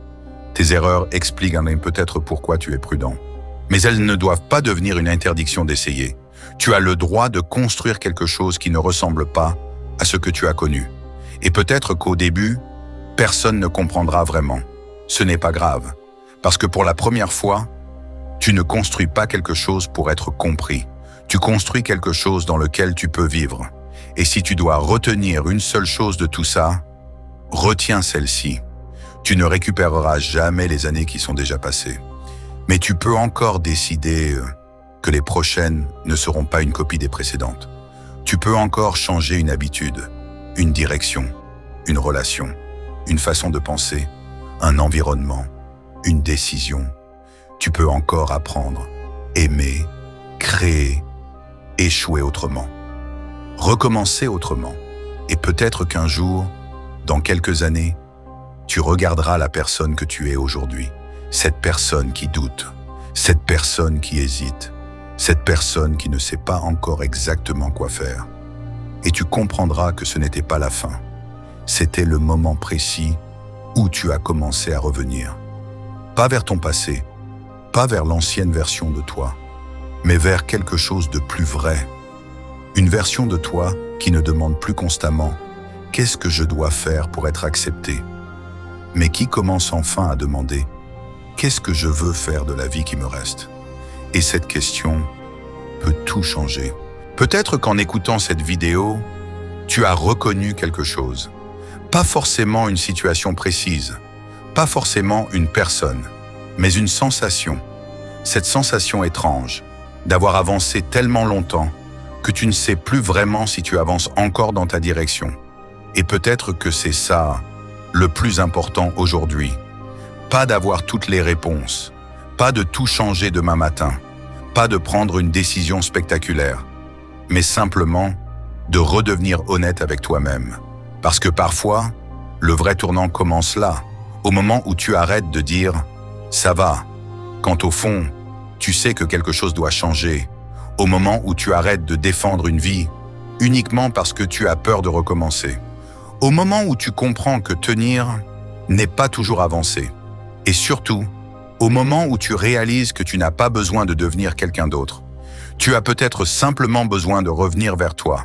Tes erreurs expliquent peut-être pourquoi tu es prudent. Mais elles ne doivent pas devenir une interdiction d'essayer. Tu as le droit de construire quelque chose qui ne ressemble pas à ce que tu as connu. Et peut-être qu'au début, personne ne comprendra vraiment. Ce n'est pas grave, parce que pour la première fois, tu ne construis pas quelque chose pour être compris. Tu construis quelque chose dans lequel tu peux vivre. Et si tu dois retenir une seule chose de tout ça, retiens celle-ci. Tu ne récupéreras jamais les années qui sont déjà passées. Mais tu peux encore décider que les prochaines ne seront pas une copie des précédentes. Tu peux encore changer une habitude, une direction, une relation, une façon de penser, un environnement, une décision. Tu peux encore apprendre, aimer, créer, échouer autrement, recommencer autrement. Et peut-être qu'un jour, dans quelques années, tu regarderas la personne que tu es aujourd'hui, cette personne qui doute, cette personne qui hésite, cette personne qui ne sait pas encore exactement quoi faire. Et tu comprendras que ce n'était pas la fin. C'était le moment précis où tu as commencé à revenir. Pas vers ton passé, pas vers l'ancienne version de toi, mais vers quelque chose de plus vrai. Une version de toi qui ne demande plus constamment « Qu'est-ce que je dois faire pour être accepté ?» mais qui commence enfin à demander « Qu'est-ce que je veux faire de la vie qui me reste ?» Et cette question peut tout changer. Peut-être qu'en écoutant cette vidéo, tu as reconnu quelque chose. Pas forcément une situation précise, pas forcément une personne, mais une sensation. Cette sensation étrange d'avoir avancé tellement longtemps que tu ne sais plus vraiment si tu avances encore dans ta direction. Et peut-être que c'est ça le plus important aujourd'hui. Pas d'avoir toutes les réponses, pas de tout changer demain matin, pas de prendre une décision spectaculaire, mais simplement de redevenir honnête avec toi-même. Parce que parfois, le vrai tournant commence là, au moment où tu arrêtes de dire « ça va », quand au fond, tu sais que quelque chose doit changer, au moment où tu arrêtes de défendre une vie uniquement parce que tu as peur de recommencer, au moment où tu comprends que tenir n'est pas toujours avancer, et surtout, au moment où tu réalises que tu n'as pas besoin de devenir quelqu'un d'autre. Tu as peut-être simplement besoin de revenir vers toi,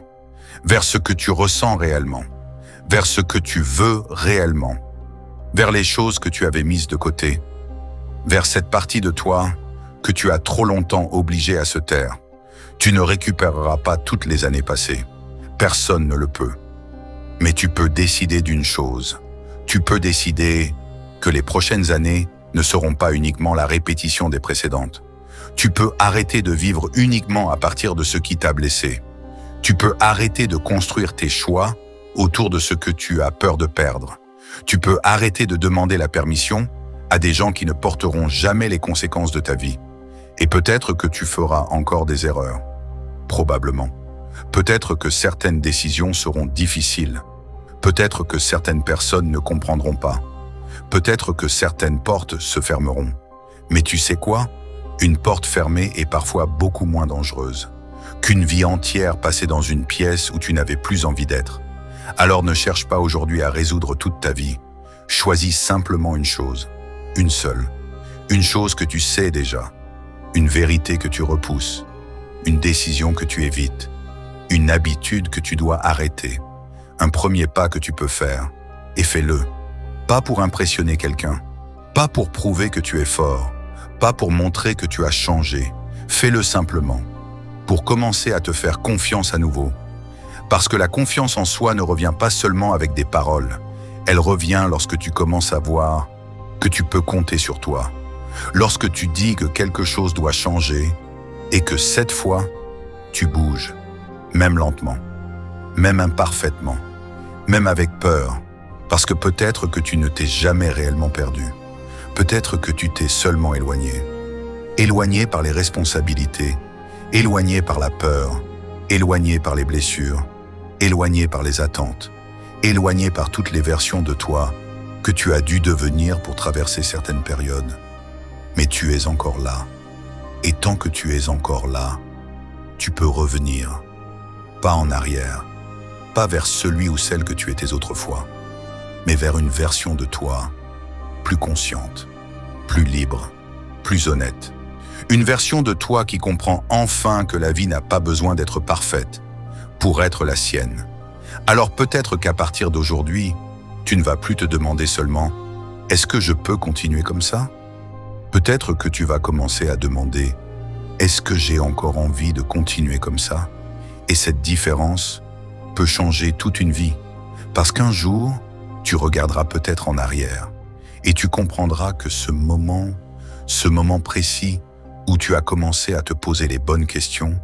vers ce que tu ressens réellement, vers ce que tu veux réellement, vers les choses que tu avais mises de côté, vers cette partie de toi que tu as trop longtemps obligée à se taire. Tu ne récupéreras pas toutes les années passées. Personne ne le peut. Mais tu peux décider d'une chose. Tu peux décider que les prochaines années ne seront pas uniquement la répétition des précédentes. Tu peux arrêter de vivre uniquement à partir de ce qui t'a blessé. Tu peux arrêter de construire tes choix autour de ce que tu as peur de perdre. Tu peux arrêter de demander la permission à des gens qui ne porteront jamais les conséquences de ta vie. Et peut-être que tu feras encore des erreurs. Probablement. Peut-être que certaines décisions seront difficiles. Peut-être que certaines personnes ne comprendront pas. Peut-être que certaines portes se fermeront. Mais tu sais quoi? Une porte fermée est parfois beaucoup moins dangereuse qu'une vie entière passée dans une pièce où tu n'avais plus envie d'être. Alors ne cherche pas aujourd'hui à résoudre toute ta vie. Choisis simplement une chose, une seule. Une chose que tu sais déjà. Une vérité que tu repousses. Une décision que tu évites. Une habitude que tu dois arrêter. Un premier pas que tu peux faire. Et fais-le. Pas pour impressionner quelqu'un, pas pour prouver que tu es fort, pas pour montrer que tu as changé. Fais-le simplement, pour commencer à te faire confiance à nouveau. Parce que la confiance en soi ne revient pas seulement avec des paroles, elle revient lorsque tu commences à voir que tu peux compter sur toi. Lorsque tu dis que quelque chose doit changer et que cette fois, tu bouges, même lentement, même imparfaitement, même avec peur, parce que peut-être que tu ne t'es jamais réellement perdu. Peut-être que tu t'es seulement éloigné. Éloigné par les responsabilités, éloigné par la peur, éloigné par les blessures, éloigné par les attentes, éloigné par toutes les versions de toi que tu as dû devenir pour traverser certaines périodes. Mais tu es encore là. Et tant que tu es encore là, tu peux revenir. Pas en arrière, pas vers celui ou celle que tu étais autrefois, mais vers une version de toi plus consciente, plus libre, plus honnête. Une version de toi qui comprend enfin que la vie n'a pas besoin d'être parfaite pour être la sienne. Alors peut-être qu'à partir d'aujourd'hui, tu ne vas plus te demander seulement « Est-ce que je peux continuer comme ça ?» Peut-être que tu vas commencer à demander « Est-ce que j'ai encore envie de continuer comme ça ?» Et cette différence peut changer toute une vie, parce qu'un jour, tu regarderas peut-être en arrière et tu comprendras que ce moment précis où tu as commencé à te poser les bonnes questions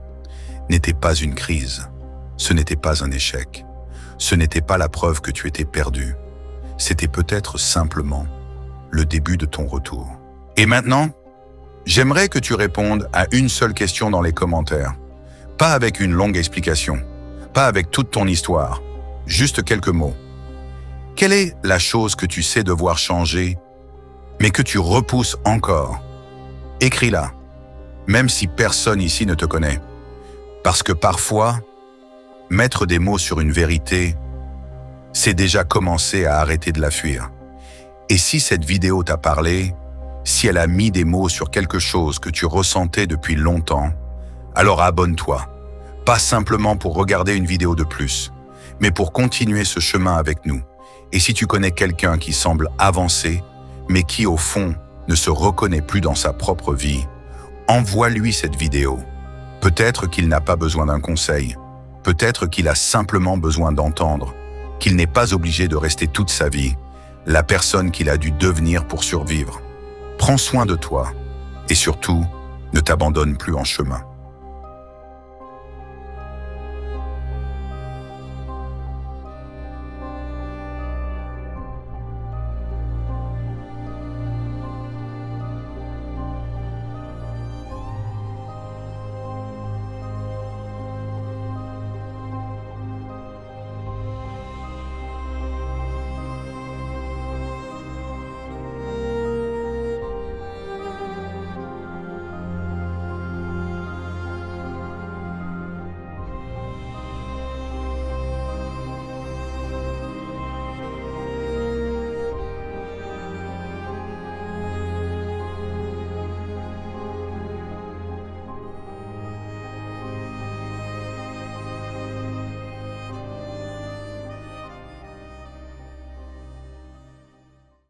n'était pas une crise, ce n'était pas un échec, ce n'était pas la preuve que tu étais perdu, c'était peut-être simplement le début de ton retour. Et maintenant, j'aimerais que tu répondes à une seule question dans les commentaires, pas avec une longue explication, pas avec toute ton histoire, juste quelques mots. Quelle est la chose que tu sais devoir changer, mais que tu repousses encore? Écris-la, même si personne ici ne te connaît. Parce que parfois, mettre des mots sur une vérité, c'est déjà commencer à arrêter de la fuir. Et si cette vidéo t'a parlé, si elle a mis des mots sur quelque chose que tu ressentais depuis longtemps, alors abonne-toi. Pas simplement pour regarder une vidéo de plus, mais pour continuer ce chemin avec nous. Et si tu connais quelqu'un qui semble avancer, mais qui au fond ne se reconnaît plus dans sa propre vie, envoie-lui cette vidéo. Peut-être qu'il n'a pas besoin d'un conseil, peut-être qu'il a simplement besoin d'entendre, qu'il n'est pas obligé de rester toute sa vie la personne qu'il a dû devenir pour survivre. Prends soin de toi et surtout, ne t'abandonne plus en chemin.